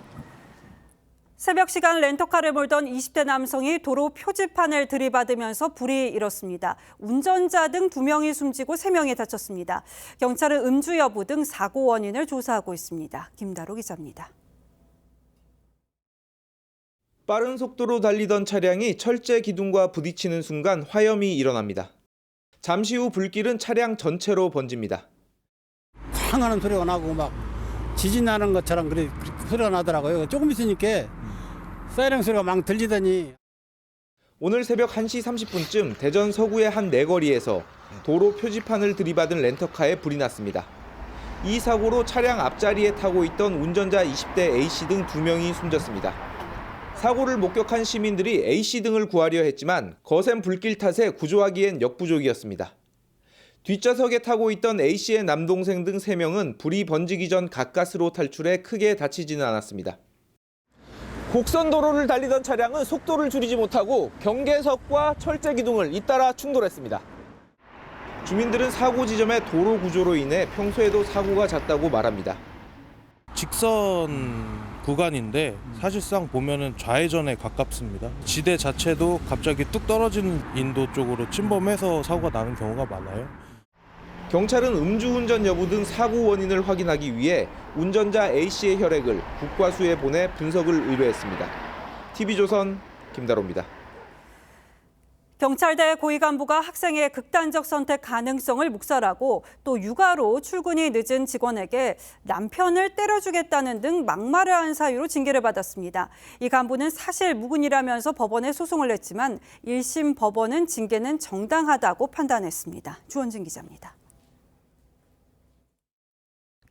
새벽 시간 렌터카를 몰던 20대 남성이 도로 표지판을 들이받으면서 불이 일었습니다. 운전자 등 2명이 숨지고 3명이 다쳤습니다. 경찰은 음주 여부 등 사고 원인을 조사하고 있습니다. 김다로 기자입니다. 빠른 속도로 달리던 차량이 철제 기둥과 부딪히는 순간 화염이 일어납니다. 잠시 후 불길은 차량 전체로 번집니다. 쾅하는 소리가 나고 막 지진 나는 것처럼 그렇게 소리가 나더라고요. 조금 있으니까 사이렌 소리가 막 들리더니. 오늘 새벽 1시 30분쯤 대전 서구의 한 내거리에서 도로 표지판을 들이받은 렌터카에 불이 났습니다. 이 사고로 차량 앞자리에 타고 있던 운전자 20대 A씨 등 2명이 숨졌습니다. 사고를 목격한 시민들이 A씨 등을 구하려 했지만 거센 불길 탓에 구조하기엔 역부족이었습니다. 뒷좌석에 타고 있던 A씨의 남동생 등 3명은 불이 번지기 전 가까스로 탈출해 크게 다치지는 않았습니다. 곡선도로를 달리던 차량은 속도를 줄이지 못하고 경계석과 철제 기둥을 잇따라 충돌했습니다. 주민들은 사고 지점의 도로 구조로 인해 평소에도 사고가 잦다고 말합니다. 직선 구간인데 사실상 보면은 좌회전에 가깝습니다. 지대 자체도 갑자기 뚝 떨어지는 인도 쪽으로 침범해서 사고가 나는 경우가 많아요. 경찰은 음주운전 여부 등 사고 원인을 확인하기 위해 운전자 A씨의 혈액을 국과수에 보내 분석을 의뢰했습니다. TV조선 김다로입니다. 경찰대 고위 간부가 학생의 극단적 선택 가능성을 묵살하고 또 육아로 출근이 늦은 직원에게 남편을 때려주겠다는 등 막말을 한 사유로 징계를 받았습니다. 이 간부는 사실 무근이라면서 법원에 소송을 냈지만 1심 법원은 징계는 정당하다고 판단했습니다. 주원진 기자입니다.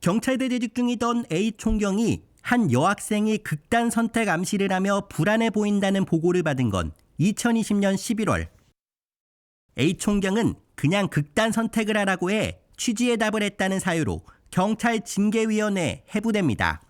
경찰대 재직 중이던 A 총경이 한 여학생이 극단 선택 암시를 하며 불안해 보인다는 보고를 받은 건 2020년 11월. A 총경은 그냥 극단 선택을 하라고 해 취지에 답을 했다는 사유로 경찰 징계위원회에 해부됩니다.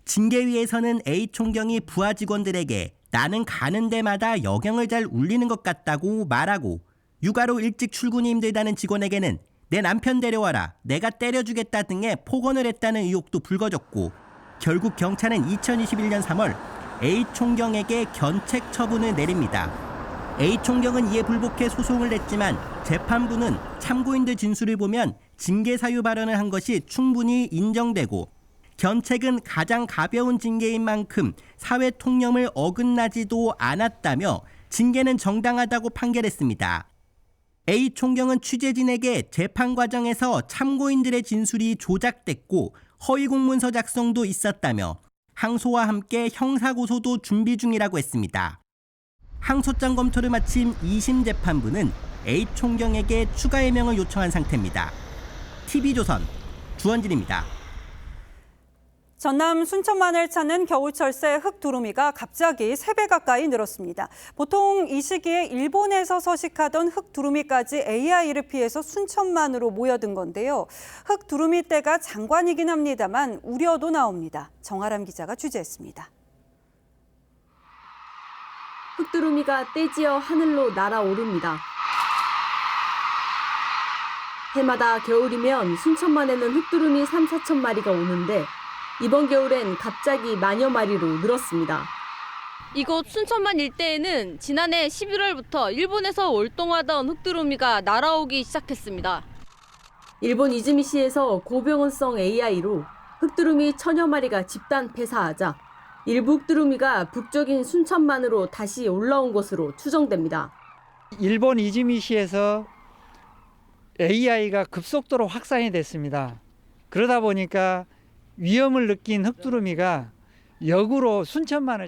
징계위에서는 A 총경이 부하 직원들에게 나는 가는 데마다 여경을 잘 울리는 것 같다고 말하고 육아로 일찍 출근이 힘들다는 직원에게는 내 남편 데려와라, 내가 때려주겠다 등의 폭언을 했다는 의혹도 불거졌고 결국 경찰은 2021년 3월 A 총경에게 견책 처분을 내립니다. A 총경은 이에 불복해 소송을 냈지만 재판부는 참고인들 진술을 보면 징계 사유 발언을 한 것이 충분히 인정되고 견책은 가장 가벼운 징계인 만큼 사회 통념을 어긋나지도 않았다며 징계는 정당하다고 판결했습니다. A 총경은 취재진에게 재판 과정에서 참고인들의 진술이 조작됐고 허위 공문서 작성도 있었다며 항소와 함께 형사고소도 준비 중이라고 했습니다. 항소장 검토를 마친 2심 재판부는 A 총경에게 추가 해명을 요청한 상태입니다. TV조선 주원진입니다. 전남 순천만을 찾는 겨울철새 흑두루미가 갑자기 3배 가까이 늘었습니다. 보통 이 시기에 일본에서 서식하던 흑두루미까지 AI를 피해서 순천만으로 모여든 건데요. 흑두루미 떼가 장관이긴 합니다만 우려도 나옵니다. 정아람 기자가 취재했습니다. 흑두루미가 떼지어 하늘로 날아오릅니다. 해마다 겨울이면 순천만에는 흑두루미 3-4천 마리가 오는데 이번 겨울엔 갑자기 만여 마리로 늘었습니다. 이곳 순천만 일대에는 지난해 11월부터 일본에서 월동하던 흑두루미가 날아오기 시작했습니다. 일본 이즈미시에서 고병원성 AI로 흑두루미 1000여 마리가 집단 폐사하자 일부 흑두루미가 북쪽인 순천만으로 다시 올라온 것으로 추정됩니다. 일본 이즈미시에서 AI가 급속도로 확산이 됐습니다. 그러다 보니까 위험을 느낀 흑두루미가 역으로 순천만을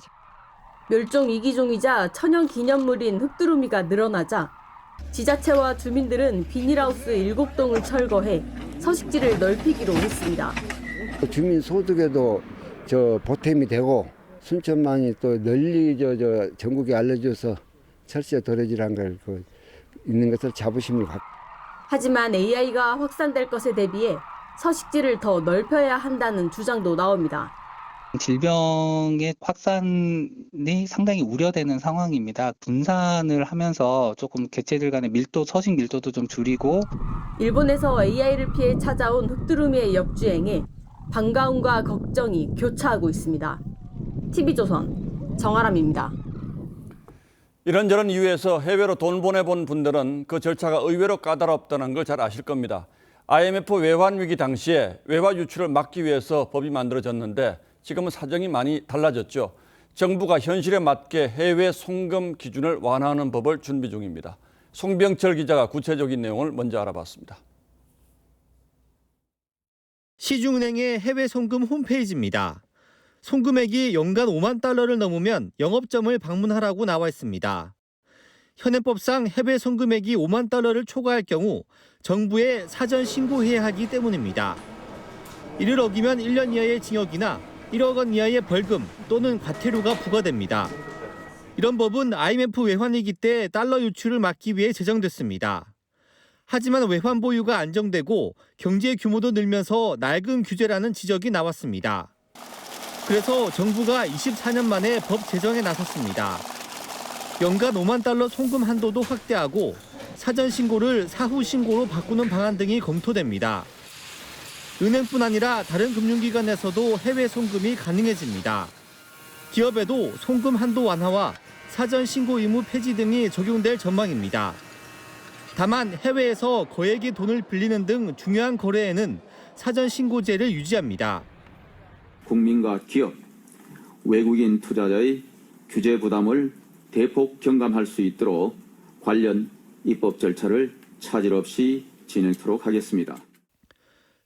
멸종 위기종이자 천연 기념물인 흑두루미가 늘어나자 지자체와 주민들은 비닐하우스 7동을 철거해 서식지를 넓히기로 했습니다. 주민 소득에도 보탬이 되고 순천만이 또 널리 전국에 알려져서 철새 도래지라는 걸 있는 것을 자부심을 갖고. 하지만 AI가 확산될 것에 대비해 서식지를 더 넓혀야 한다는 주장도 나옵니다. 질병의 확산이 상당히 우려되는 상황입니다. 분산을 하면서 조금 개체들 간의 서식 밀도도 좀 줄이고. 일본에서 AI를 피해 찾아온 흑두루미의 역주행에 반가움과 걱정이 교차하고 있습니다. TV조선 정아람입니다. 이런저런 이유에서 해외로 돈 보내본 분들은 그 절차가 의외로 까다롭다는 걸 잘 아실 겁니다. IMF 외환 위기 당시에 외화 유출을 막기 위해서 법이 만들어졌는데 지금은 사정이 많이 달라졌죠. 정부가 현실에 맞게 해외 송금 기준을 완화하는 법을 준비 중입니다. 송병철 기자가 구체적인 내용을 먼저 알아봤습니다. 시중은행의 해외 송금 홈페이지입니다. 송금액이 연간 5만 달러를 넘으면 영업점을 방문하라고 나와 있습니다. 현행법상 해외 송금액이 5만 달러를 초과할 경우 정부에 사전 신고해야 하기 때문입니다. 이를 어기면 1년 이하의 징역이나 1억 원 이하의 벌금 또는 과태료가 부과됩니다. 이런 법은 IMF 외환위기 때 달러 유출을 막기 위해 제정됐습니다. 하지만 외환 보유가 안정되고 경제 규모도 늘면서 낡은 규제라는 지적이 나왔습니다. 그래서 정부가 24년 만에 법 제정에 나섰습니다. 연간 5만 달러 송금 한도도 확대하고 사전 신고를 사후 신고로 바꾸는 방안 등이 검토됩니다. 은행뿐 아니라 다른 금융기관에서도 해외 송금이 가능해집니다. 기업에도 송금 한도 완화와 사전 신고 의무 폐지 등이 적용될 전망입니다. 다만 해외에서 거액의 돈을 빌리는 등 중요한 거래에는 사전 신고제를 유지합니다. 국민과 기업, 외국인 투자자의 규제 부담을 대폭 경감할 수 있도록 관련 입법 절차를 차질 없이 진행토록 하겠습니다.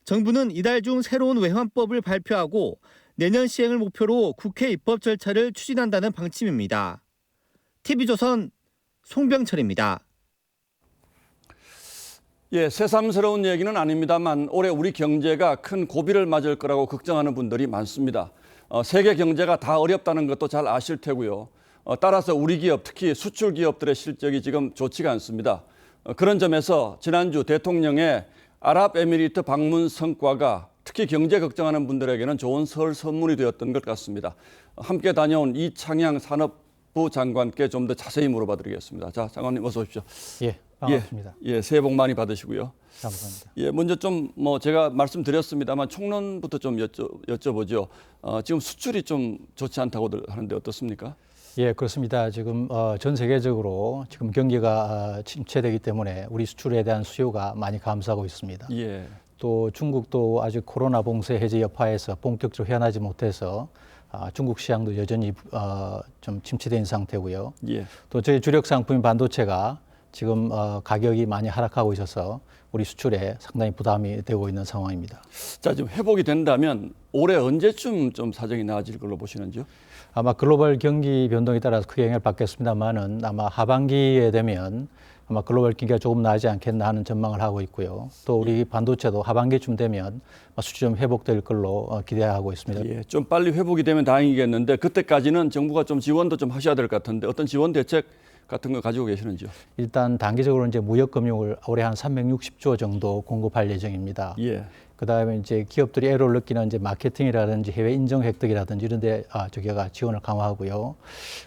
정부는 이달 중 새로운 외환법을 발표하고 내년 시행을 목표로 국회 입법 절차를 추진한다는 방침입니다. TV조선 송병철입니다. 예, 새삼스러운 얘기는 아닙니다만 올해 우리 경제가 큰 고비를 맞을 거라고 걱정하는 분들이 많습니다. 세계 경제가 다 어렵다는 것도 잘 아실 테고요. 따라서 우리 기업, 특히 수출 기업들의 실적이 지금 좋지가 않습니다. 그런 점에서 지난주 대통령의 아랍에미리트 방문 성과가 특히 경제 걱정하는 분들에게는 좋은 설 선물이 되었던 것 같습니다. 함께 다녀온 이창양 산업부 장관께 좀 더 자세히 물어봐 드리겠습니다. 자, 장관님 어서 오십시오. 예, 반갑습니다. 예, 새해 복 많이 받으시고요. 감사합니다. 예, 먼저 좀 제가 말씀드렸습니다만 총론부터 좀 여쭤보죠. 지금 수출이 좀 좋지 않다고들 하는데 어떻습니까? 예, 그렇습니다. 지금 전 세계적으로 지금 경기가 침체되기 때문에 우리 수출에 대한 수요가 많이 감소하고 있습니다. 예. 또 중국도 아직 코로나 봉쇄 해제 여파에서 본격적으로 회원하지 못해서 중국 시장도 여전히 좀 침체된 상태고요. 예. 또 저희 주력 상품인 반도체가 지금 가격이 많이 하락하고 있어서 우리 수출에 상당히 부담이 되고 있는 상황입니다. 자, 지금 회복이 된다면 올해 언제쯤 좀 사정이 나아질 걸로 보시는지요? 아마 글로벌 경기 변동에 따라서 크게 영향을 받겠습니다만은 아마 하반기에 되면 아마 글로벌 경기가 조금 나아지지 않겠나 하는 전망을 하고 있고요. 또 우리 반도체도 하반기쯤 되면 수출이 좀 회복될 걸로 기대하고 있습니다. 예, 좀 빨리 회복이 되면 다행이겠는데 그때까지는 정부가 좀 지원도 좀 하셔야 될 것 같은데 어떤 지원 대책 같은 거 가지고 계시는지요? 일단 단기적으로 이제 무역금융을 올해 한 360조 정도 공급할 예정입니다. 예. 그다음에 이제 기업들이 애로를 느끼는 이제 마케팅이라든지 해외 인정 획득이라든지 이런 데 저기가 지원을 강화하고요.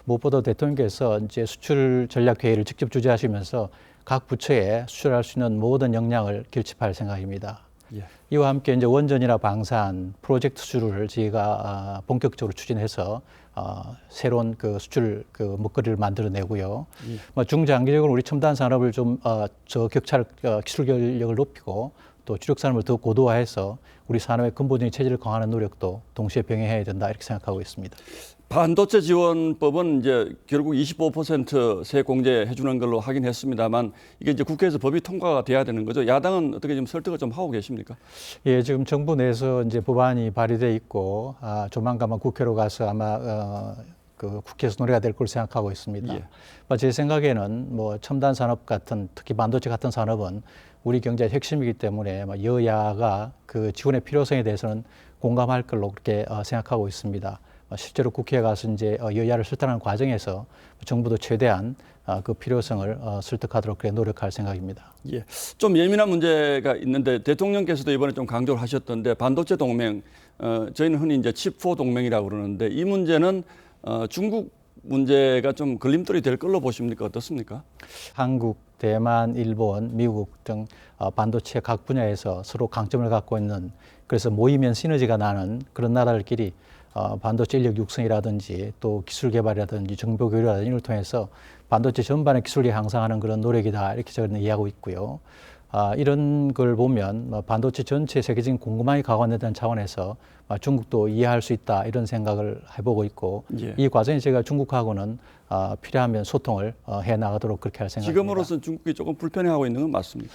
무엇보다 대통령께서 이제 수출 전략 회의를 직접 주재하시면서 각 부처에 수출할 수 있는 모든 역량을 결집할 생각입니다. 예. 이와 함께 이제 원전이나 방산 프로젝트 수주를 저희가 본격적으로 추진해서 새로운 그 수출 그 먹거리를 만들어내고요. 예. 중장기적으로 우리 첨단 산업을 좀 저격차를 기술 전력을 높이고 또 주력 산업을 더 고도화해서 우리 산업의 근본적인 체질을 강화하는 노력도 동시에 병행해야 된다 이렇게 생각하고 있습니다. 반도체 지원법은 이제 결국 25% 세액 공제해 주는 걸로 하긴 했습니다만 이게 이제 국회에서 법이 통과가 돼야 되는 거죠. 야당은 어떻게 좀 설득을 좀 하고 계십니까? 예, 지금 정부 내에서 이제 법안이 발의돼 있고 조만간 국회로 가서 아마 그 국회에서 논의가 될 걸 생각하고 있습니다. 예. 제 생각에는 뭐 첨단 산업 같은 특히 반도체 같은 산업은 우리 경제의 핵심이기 때문에 여야가 그 지원의 필요성에 대해서는 공감할 걸로 그렇게 생각하고 있습니다. 실제로 국회에 가서 이제 여야를 설득하는 과정에서 정부도 최대한 그 필요성을 설득하도록 그래 노력할 생각입니다. 예, 좀 예민한 문제가 있는데 대통령께서도 이번에 좀 강조를 하셨던데 반도체 동맹, 저희는 흔히 이제 칩4 동맹이라고 그러는데 이 문제는 중국 문제가 좀 걸림돌이 될 걸로 보십니까? 어떻습니까? 한국, 대만, 일본, 미국 등 반도체 각 분야에서 서로 강점을 갖고 있는 그래서 모이면 시너지가 나는 그런 나라들끼리 반도체 인력 육성이라든지 또 기술 개발이라든지 정보 교류라든지 이를 통해서 반도체 전반의 기술력 향상하는 그런 노력이다 이렇게 저는 이해하고 있고요. 이런 걸 보면 반도체 전체 세계적인 공급망이 강화된다는 차원에서 중국도 이해할 수 있다 이런 생각을 해보고 있고 예. 이 과정에 제가 중국하고는 필요하면 소통을 해나가도록 그렇게 할 생각입니다. 지금으로서는 중국이 조금 불편해하고 있는 건 맞습니까?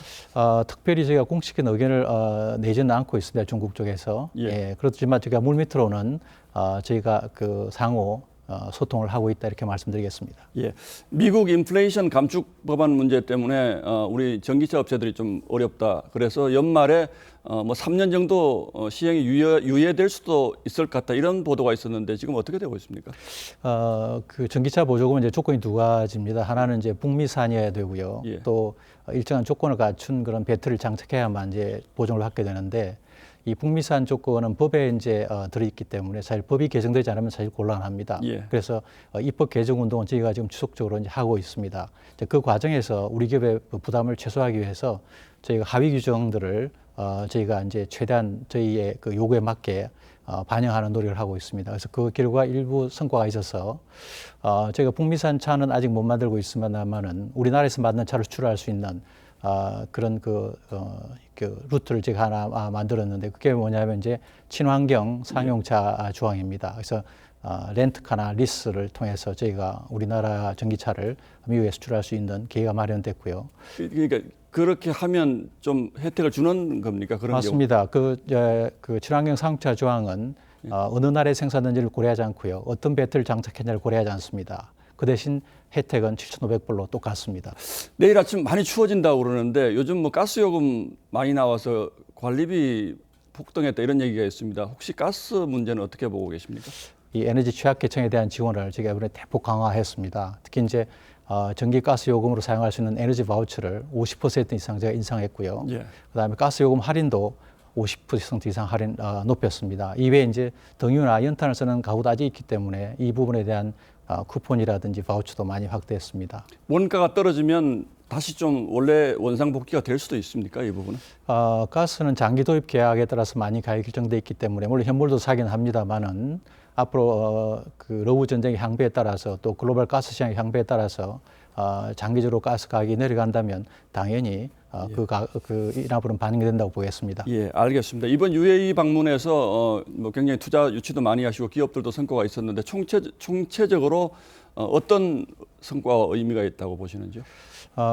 특별히 저희가 공식적인 의견을 내지는 않고 있습니다. 중국 쪽에서. 예. 예, 그렇지만 제가 물밑으로는 저희가 그 상호 소통을 하고 있다 이렇게 말씀드리겠습니다. 예, 미국 인플레이션 감축 법안 문제 때문에 우리 전기차 업체들이 좀 어렵다. 그래서 연말에 뭐 3년 정도 시행이 유예될 수도 있을 것 같다 이런 보도가 있었는데 지금 어떻게 되고 있습니까? 그 전기차 보조금은 이제 조건이 두 가지입니다. 하나는 이제 북미산이어야 되고요. 예. 또 일정한 조건을 갖춘 그런 배터리를 장착해야만 이제 보조를 받게 되는데. 이 북미산 조건은 법에 이제 들어있기 때문에 사실 법이 개정되지 않으면 사실 곤란합니다. 예. 그래서 입법 개정 운동은 저희가 지금 지속적으로 이제 하고 있습니다. 그 과정에서 우리 기업의 부담을 최소화하기 위해서 저희가 하위 규정들을 저희가 이제 최대한 저희의 그 요구에 맞게 반영하는 노력을 하고 있습니다. 그래서 그 결과 일부 성과가 있어서 저희가 북미산 차는 아직 못 만들고 있습니다만은 우리나라에서 만든 차를 수출할 수 있는 그런 그 루트를 제가 하나 만들었는데 그게 뭐냐면 이제 친환경 상용차 조항입니다. 그래서 렌트카나 리스를 통해서 저희가 우리나라 전기차를 미국에 수출할 수 있는 기회가 마련됐고요. 그러니까 그렇게 하면 좀 혜택을 주는 겁니까? 그런 맞습니다. 그 친환경 상용차 조항은 어느 나라에 생산된지를 고려하지 않고요. 어떤 배터리를 장착했냐를 고려하지 않습니다. 그 대신 혜택은 7,500불로 똑같습니다. 내일 아침 많이 추워진다고 그러는데 요즘 뭐 가스 요금 많이 나와서 관리비 폭등했다 이런 얘기가 있습니다. 혹시 가스 문제는 어떻게 보고 계십니까? 이 에너지 취약계층에 대한 지원을 제가 이번에 대폭 강화했습니다. 특히 이제 전기 가스 요금으로 사용할 수 있는 에너지 바우처를 50% 이상 제가 인상했고요. 예. 그다음에 가스 요금 할인도 50% 이상 할인 높였습니다. 이외에 이제 등유나 연탄을 쓰는 가구도 아직 있기 때문에 이 부분에 대한 쿠폰이라든지 바우처도 많이 확대했습니다. 원가가 떨어지면 다시 좀 원래 원상 복귀가 될 수도 있습니까? 이 부분은? 가스는 장기 도입 계약에 따라서 많이 가격이 결정돼 있기 때문에 물론 현물도 사긴 합니다만은 앞으로 그 러우 전쟁의 향배에 따라서 또 글로벌 가스 시장의 향배에 따라서 장기적으로 가스 가격이 내려간다면 당연히 그 인하불은 반영이 된다고 보겠습니다. 예, 알겠습니다. 이번 UAE 방문에서 뭐 굉장히 투자 유치도 많이 하시고 기업들도 성과가 있었는데 총체적으로 어떤 성과와 의미가 있다고 보시는지요?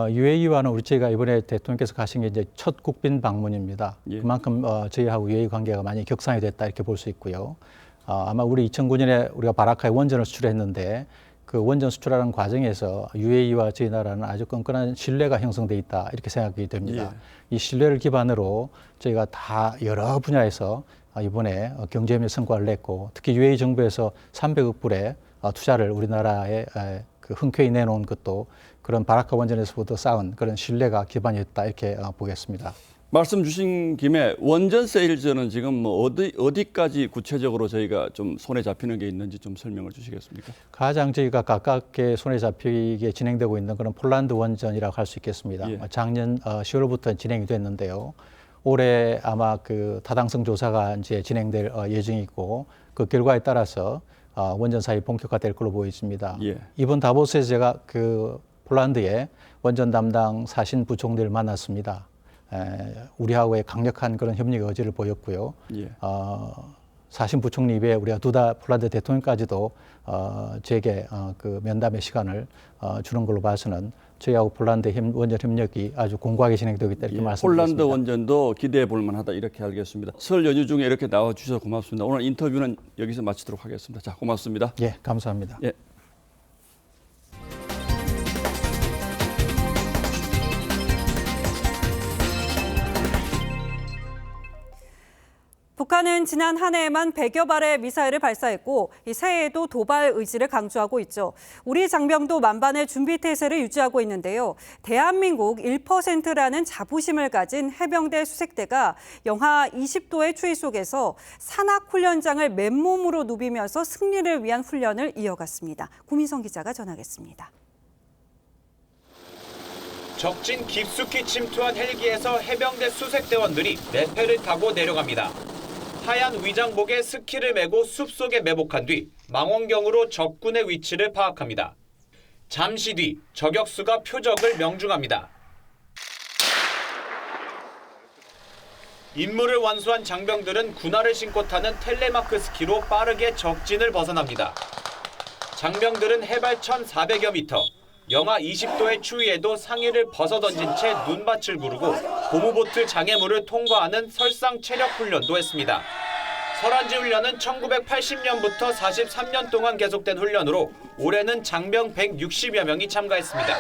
UAE와는 저희가 이번에 대통령께서 가신 게 이제 첫 국빈 방문입니다. 그만큼 저희하고 UAE 관계가 많이 격상이 됐다 이렇게 볼 수 있고요. 아마 우리 2009년에 우리가 바라카에 원전을 수출했는데 그 원전 수출하는 과정에서 UAE와 저희 나라는 아주 끈끈한 신뢰가 형성돼 있다 이렇게 생각이 됩니다. 이 신뢰를 기반으로 저희가 다 여러 분야에서 이번에 경제협력 성과를 냈고 특히 UAE 정부에서 300억 불의 투자를 우리나라에 그 흔쾌히 내놓은 것도 그런 바라카 원전에서부터 쌓은 그런 신뢰가 기반이었다 이렇게 보겠습니다. 말씀 주신 김에 원전 세일즈는 지금 뭐 어디까지 구체적으로 저희가 좀 손에 잡히는 게 있는지 좀 설명을 주시겠습니까? 가장 저희가 가깝게 손에 잡히게 진행되고 있는 그런 폴란드 원전이라고 할 수 있겠습니다. 작년 10월부터 진행이 됐는데요. 올해 아마 그 타당성 조사가 이제 진행될 예정이고 그 결과에 따라서 원전 사업이 본격화될 걸로 보입니다. 이번 다보스에서 제가 그 폴란드의 원전 담당 사신 부총리를 만났습니다. 우리하고의 강력한 그런 협력 의지를 보였고요. 사신 부총리 이외에 우리가 두다 폴란드 대통령까지도 제게 그 면담의 시간을 주는 걸로 봐서는 저희하고 폴란드 원전 협력이 아주 공고하게 진행되고 있다 이렇게 말씀드리겠습니다. 폴란드 원전도 기대해 볼 만하다 이렇게 알겠습니다. 설 연휴 중에 이렇게 나와 주셔서 고맙습니다. 오늘 인터뷰는 여기서 마치도록 하겠습니다. 자, 고맙습니다. 예, 감사합니다. 예. 북한은 지난 한 해에만 100여 발의 미사일을 발사했고 이 새해에도 도발 의지를 강조하고 있죠. 우리 장병도 만반의 준비 태세를 유지하고 있는데요. 대한민국 1%라는 자부심을 가진 해병대 수색대가 영하 20도의 추위 속에서 산악훈련장을 맨몸으로 누비면서 승리를 위한 훈련을 이어갔습니다. 구민성 기자가 전하겠습니다. 적진 깊숙이 침투한 헬기에서 해병대 수색대원들이 레펠을 타고 내려갑니다. 하얀 위장복에 스키를 메고 숲속에 매복한 뒤 망원경으로 적군의 위치를 파악합니다. 잠시 뒤 저격수가 표적을 명중합니다. 임무를 완수한 장병들은 군화를 신고 타는 텔레마크 스키로 빠르게 적진을 벗어납니다. 장병들은 해발 1,400여 미터, 영하 20도의 추위에도 상의를 벗어던진 채 눈밭을 구르고 고무보트 장애물을 통과하는 설상 체력 훈련도 했습니다. 설안지 훈련은 1980년부터 43년 동안 계속된 훈련으로 올해는 장병 160여 명이 참가했습니다.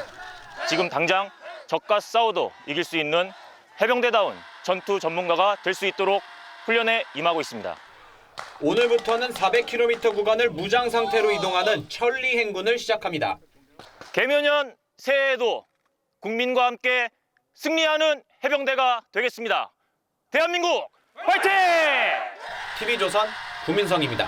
지금 당장 적과 싸워도 이길 수 있는 해병대다운 전투 전문가가 될 수 있도록 훈련에 임하고 있습니다. 오늘부터는 400km 구간을 무장 상태로 이동하는 천리 행군을 시작합니다. 개묘년 새해에도 국민과 함께 승리하는 해병대가 되겠습니다. 대한민국 화이팅! TV조선 구민성입니다.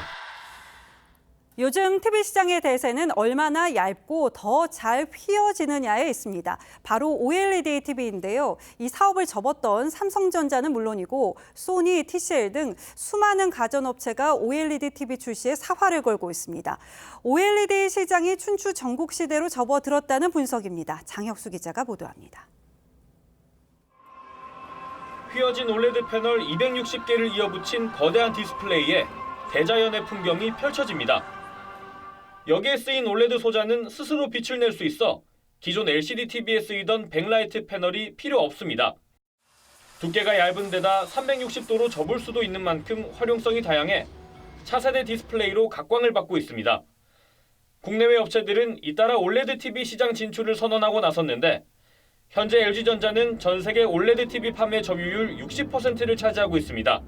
요즘 TV 시장의 대세는 얼마나 얇고 더 잘 휘어지느냐에 있습니다. 바로 OLED TV인데요. 이 사업을 접었던 삼성전자는 물론이고 소니, TCL 등 수많은 가전업체가 OLED TV 출시에 사활을 걸고 있습니다. OLED 시장이 춘추 전국시대로 접어들었다는 분석입니다. 장혁수 기자가 보도합니다. 휘어진 OLED 패널 260개를 이어붙인 거대한 디스플레이에 대자연의 풍경이 펼쳐집니다. 여기에 쓰인 OLED 소자는 스스로 빛을 낼 수 있어 기존 LCD TV에 쓰이던 백라이트 패널이 필요 없습니다. 두께가 얇은 데다 360도로 접을 수도 있는 만큼 활용성이 다양해 차세대 디스플레이로 각광을 받고 있습니다. 국내외 업체들은 잇따라 OLED TV 시장 진출을 선언하고 나섰는데 현재 LG전자는 전 세계 OLED TV 판매 점유율 60%를 차지하고 있습니다.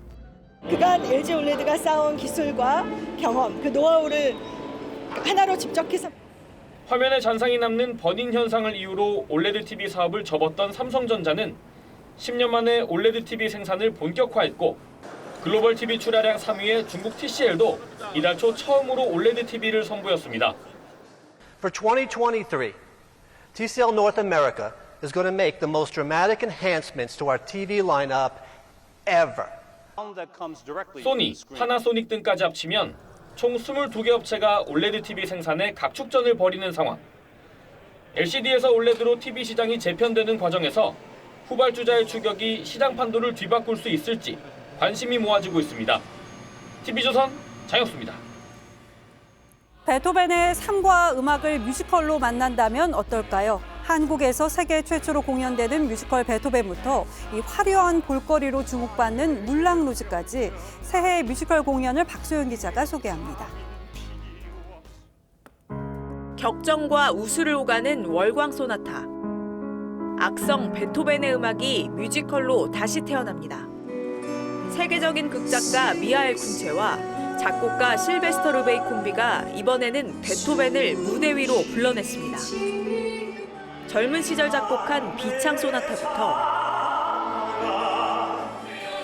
그간 LG OLED가 쌓아온 기술과 경험, 그 노하우를 하나로 집적해서 화면에 잔상이 남는 버닝 현상을 이유로 OLED TV 사업을 접었던 삼성전자는 10년 만에 OLED TV 생산을 본격화했고 글로벌 TV 출하량 3위의 중국 TCL도 이달 초 처음으로 OLED TV를 선보였습니다. For 2023, TCL North America is going to make the most dramatic enhancements to our TV lineup ever. 소니, 파나소닉 등까지 합치면 총 22개 업체가 올레드 TV 생산에 각축전을 벌이는 상황. LCD에서 올레드로 TV 시장이 재편되는 과정에서 후발주자의 추격이 시장 판도를 뒤바꿀 수 있을지 관심이 모아지고 있습니다. TV조선 장혁수입니다. 베토벤의 삶과 음악을 뮤지컬로 만난다면 어떨까요? 한국에서 세계 최초로 공연되는 뮤지컬 베토벤부터 이 화려한 볼거리로 주목받는 물랑 루즈까지 새해 뮤지컬 공연을 박소연 기자가 소개합니다. 격정과 우수를 오가는 월광 소나타. 악성 베토벤의 음악이 뮤지컬로 다시 태어납니다. 세계적인 극작가 미하엘 쿤체와 작곡가 실베스터 르베이 콤비가 이번에는 베토벤을 무대 위로 불러냈습니다. 젊은 시절 작곡한 비창 소나타부터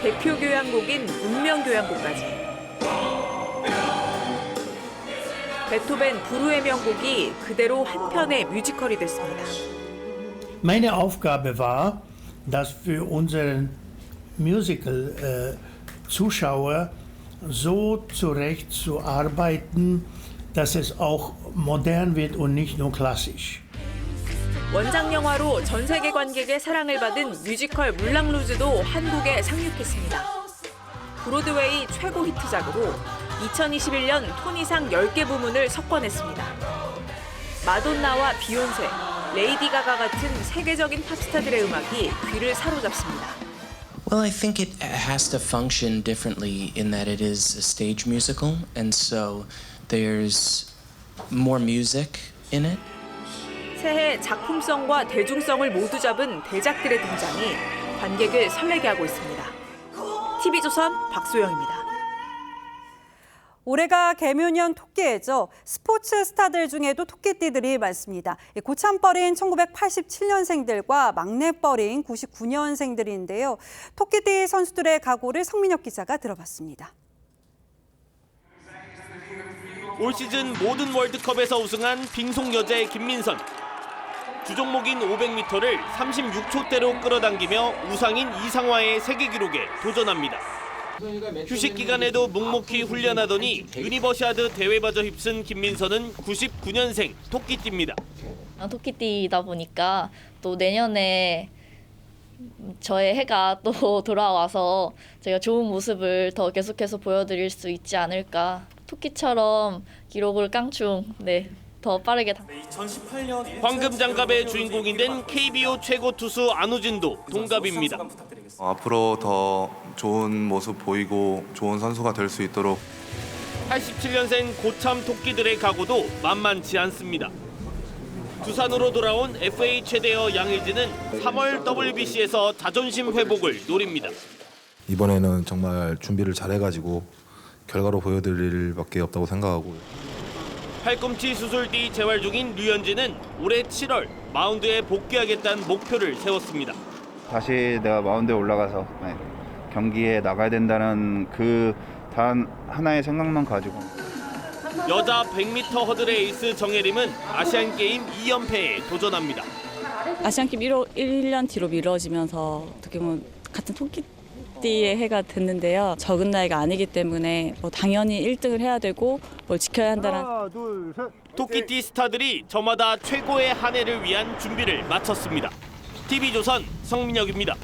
대표 교향곡인 운명 교향곡까지 베토벤 불후의 명곡이 그대로 한 편의 뮤지컬이 됐습니다. Meine Aufgabe war, dass für unseren Musical-Zuschauer so zurechtzuarbeiten, dass es auch modern wird und nicht nur klassisch. 원작 영화로 전 세계 관객의 사랑을 받은 뮤지컬 물랑 루즈도 한국에 상륙했습니다. 브로드웨이 최고 히트작으로 2021년 토니상 10개 부문을 석권했습니다. 마돈나와 비욘세, 레이디 가가 같은 세계적인 팝스타들의 음악이 귀를 사로잡습니다. Well, I think it has to function differently in that it is a stage musical, and so there's more music in it. 새해 작품성과 대중성을 모두 잡은 대작들의 등장이 관객을 설레게 하고 있습니다. TV조선 박소영입니다. 올해가 개묘년 토끼해죠. 스포츠 스타들 중에도 토끼띠들이 많습니다. 고참뻘인 1987년생들과 막내뻘인 99년생들인데요. 토끼띠 선수들의 각오를 성민혁 기자가 들어봤습니다. 올 시즌 모든 월드컵에서 우승한 빙속 여제 김민선. 주종목인 500m를 36초대로 끌어당기며 우상인 이상화의 세계 기록에 도전합니다. 휴식 기간에도 묵묵히 훈련하더니 유니버시아드 대회마저 휩쓴 김민선은 99년생 토끼띠입니다. 토끼띠다 보니까 또 내년에 저의 해가 또 돌아와서 제가 좋은 모습을 더 계속해서 보여드릴 수 있지 않을까. 토끼처럼 기록을 깡충 더 빠르게. 2018년 황금 장갑의 주인공이 된 KBO 최고 투수 안우진도 동갑입니다. 앞으로 더 좋은 모습 보이고 좋은 선수가 될 수 있도록. 87년생 고참 토끼들의 각오도 만만치 않습니다. 두산으로 돌아온 FA 최대어 양의지는 3월 WBC에서 자존심 회복을 노립니다. 이번에는 정말 준비를 잘해가지고 결과로 보여드릴 밖에 없다고 생각하고. 팔꿈치 수술 뒤 재활 중인 류현진은 올해 7월 마운드에 복귀하겠다는 목표를 세웠습니다. 다시 내가 마운드에 올라가서 경기에 나가야 된다는 그 단 하나의 생각만 가지고. 여자 100m 허들의 에이스 정혜림은 아시안게임 2연패에 도전합니다. 아시안게임 1년 뒤로 미뤄지면서 어떻게 보면 같은 토끼띠의 해가 됐는데요. 적은 나이가 아니기 때문에 당연히 1등을 해야 되고 뭘 지켜야 한다는. 하나, 둘, 셋. 토끼띠 스타들이 저마다 최고의 한 해를 위한 준비를 마쳤습니다. TV조선 성민혁입니다.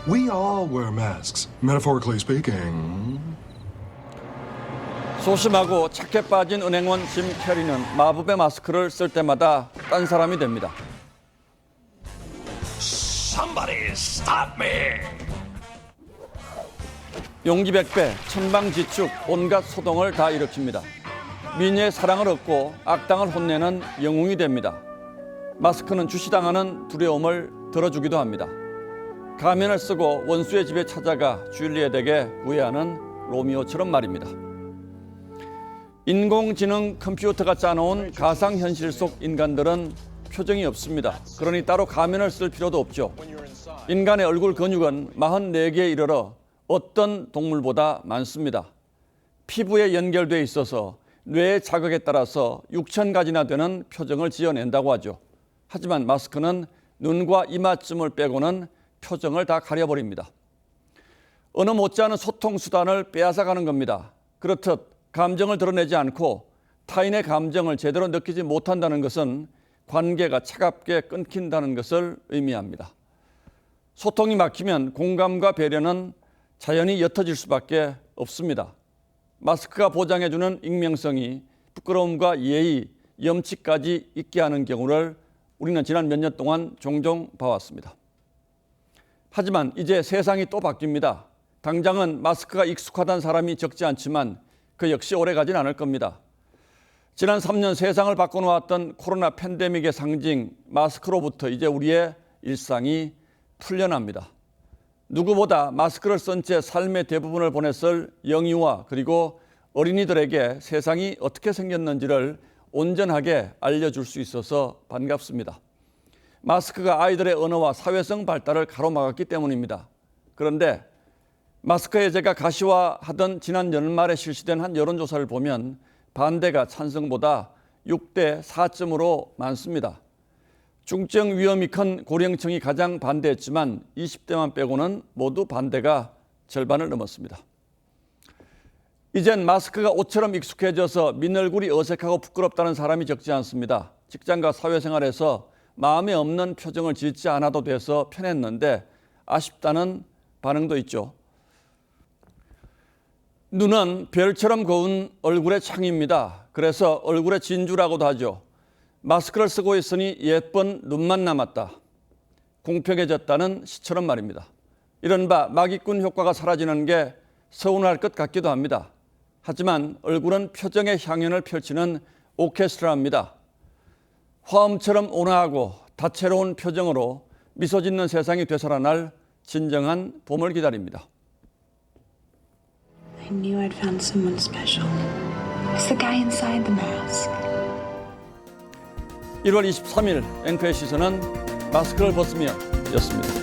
We all wear masks, metaphorically speaking. 소심하고 착해 빠진 은행원 짐 캐리는 마법의 마스크를 쓸 때마다 딴 사람이 됩니다. Somebody stop me! 용기백배, 천방지축, 온갖 소동을 다 일으킵니다. 미녀의 사랑을 얻고 악당을 혼내는 영웅이 됩니다. 마스크는 주시당하는 두려움을 덜어주기도 합니다. 가면을 쓰고 원수의 집에 찾아가 줄리엣에게 구애하는 로미오처럼 말입니다. 인공지능 컴퓨터가 짜놓은 가상현실 속 인간들은 표정이 없습니다. 그러니 따로 가면을 쓸 필요도 없죠. 인간의 얼굴 근육은 44개에 이르러 어떤 동물보다 많습니다. 피부에 연결돼 있어서 뇌의 자극에 따라서 6,000가지나 되는 표정을 지어낸다고 하죠. 하지만 마스크는 눈과 이마쯤을 빼고는 표정을 다 가려버립니다. 어느 못지않은 소통 수단을 빼앗아가는 겁니다. 그렇듯 감정을 드러내지 않고 타인의 감정을 제대로 느끼지 못한다는 것은 관계가 차갑게 끊긴다는 것을 의미합니다. 소통이 막히면 공감과 배려는 자연히 옅어질 수밖에 없습니다. 마스크가 보장해주는 익명성이 부끄러움과 예의, 염치까지 있게 하는 경우를 우리는 지난 몇 년 동안 종종 봐왔습니다. 하지만 이제 세상이 또 바뀝니다. 당장은 마스크가 익숙하다는 사람이 적지 않지만 그 역시 오래가진 않을 겁니다. 지난 3년 세상을 바꿔놓았던 코로나 팬데믹의 상징 마스크로부터 이제 우리의 일상이 풀려납니다. 누구보다 마스크를 쓴 채 삶의 대부분을 보냈을 영유아 그리고 어린이들에게 세상이 어떻게 생겼는지를 온전하게 알려줄 수 있어서 반갑습니다. 마스크가 아이들의 언어와 사회성 발달을 가로막았기 때문입니다. 그런데 마스크 해제가 가시화하던 지난 연말에 실시된 한 여론조사를 보면 반대가 찬성보다 6대 4점으로 많습니다. 중증 위험이 큰 고령층이 가장 반대했지만 20대만 빼고는 모두 반대가 절반을 넘었습니다. 이젠 마스크가 옷처럼 익숙해져서 민얼굴이 어색하고 부끄럽다는 사람이 적지 않습니다. 직장과 사회생활에서 마음에 없는 표정을 짓지 않아도 돼서 편했는데 아쉽다는 반응도 있죠. 눈은 별처럼 고운 얼굴의 창입니다. 그래서 얼굴의 진주라고도 하죠. 마스크를 쓰고 있으니 예쁜 눈만 남았다. 공평해졌다는 시처럼 말입니다. 이른바 마기꾼 효과가 사라지는 게 서운할 것 같기도 합니다. 하지만 얼굴은 표정의 향연을 펼치는 오케스트라입니다. 화음처럼 온화하고 다채로운 표정으로 미소 짓는 세상이 되살아날 진정한 봄을 기다립니다. I knew I'd found someone special. It's the guy inside the mask. 1월 23일 앵커의 시선은 마스크를 벗으며 였습니다.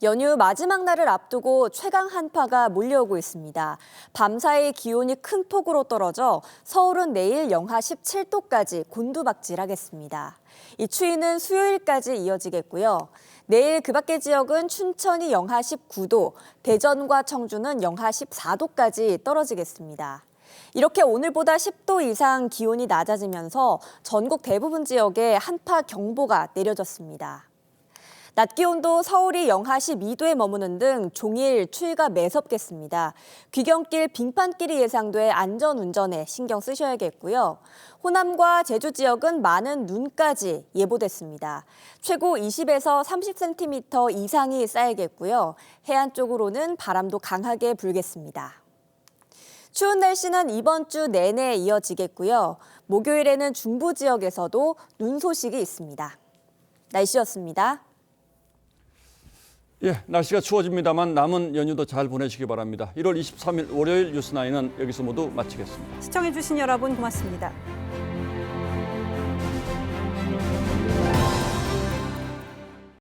연휴 마지막 날을 앞두고 최강 한파가 몰려오고 있습니다. 밤사이 기온이 큰 폭으로 떨어져 서울은 내일 영하 17도까지 곤두박질하겠습니다. 이 추위는 수요일까지 이어지겠고요. 내일 그 밖의 지역은 춘천이 영하 19도, 대전과 청주는 영하 14도까지 떨어지겠습니다. 이렇게 오늘보다 10도 이상 기온이 낮아지면서 전국 대부분 지역에 한파 경보가 내려졌습니다. 낮 기온도 서울이 영하 12도에 머무는 등 종일 추위가 매섭겠습니다. 귀경길, 빙판길이 예상돼 안전운전에 신경 쓰셔야겠고요. 호남과 제주 지역은 많은 눈까지 예보됐습니다. 최고 20에서 30cm 이상이 쌓이겠고요. 해안 쪽으로는 바람도 강하게 불겠습니다. 추운 날씨는 이번 주 내내 이어지겠고요. 목요일에는 중부 지역에서도 눈 소식이 있습니다. 날씨였습니다. 예, 날씨가 추워집니다만 남은 연휴도 잘 보내시기 바랍니다. 1월 23일 월요일 뉴스9은 여기서 모두 마치겠습니다. 시청해주신 여러분 고맙습니다.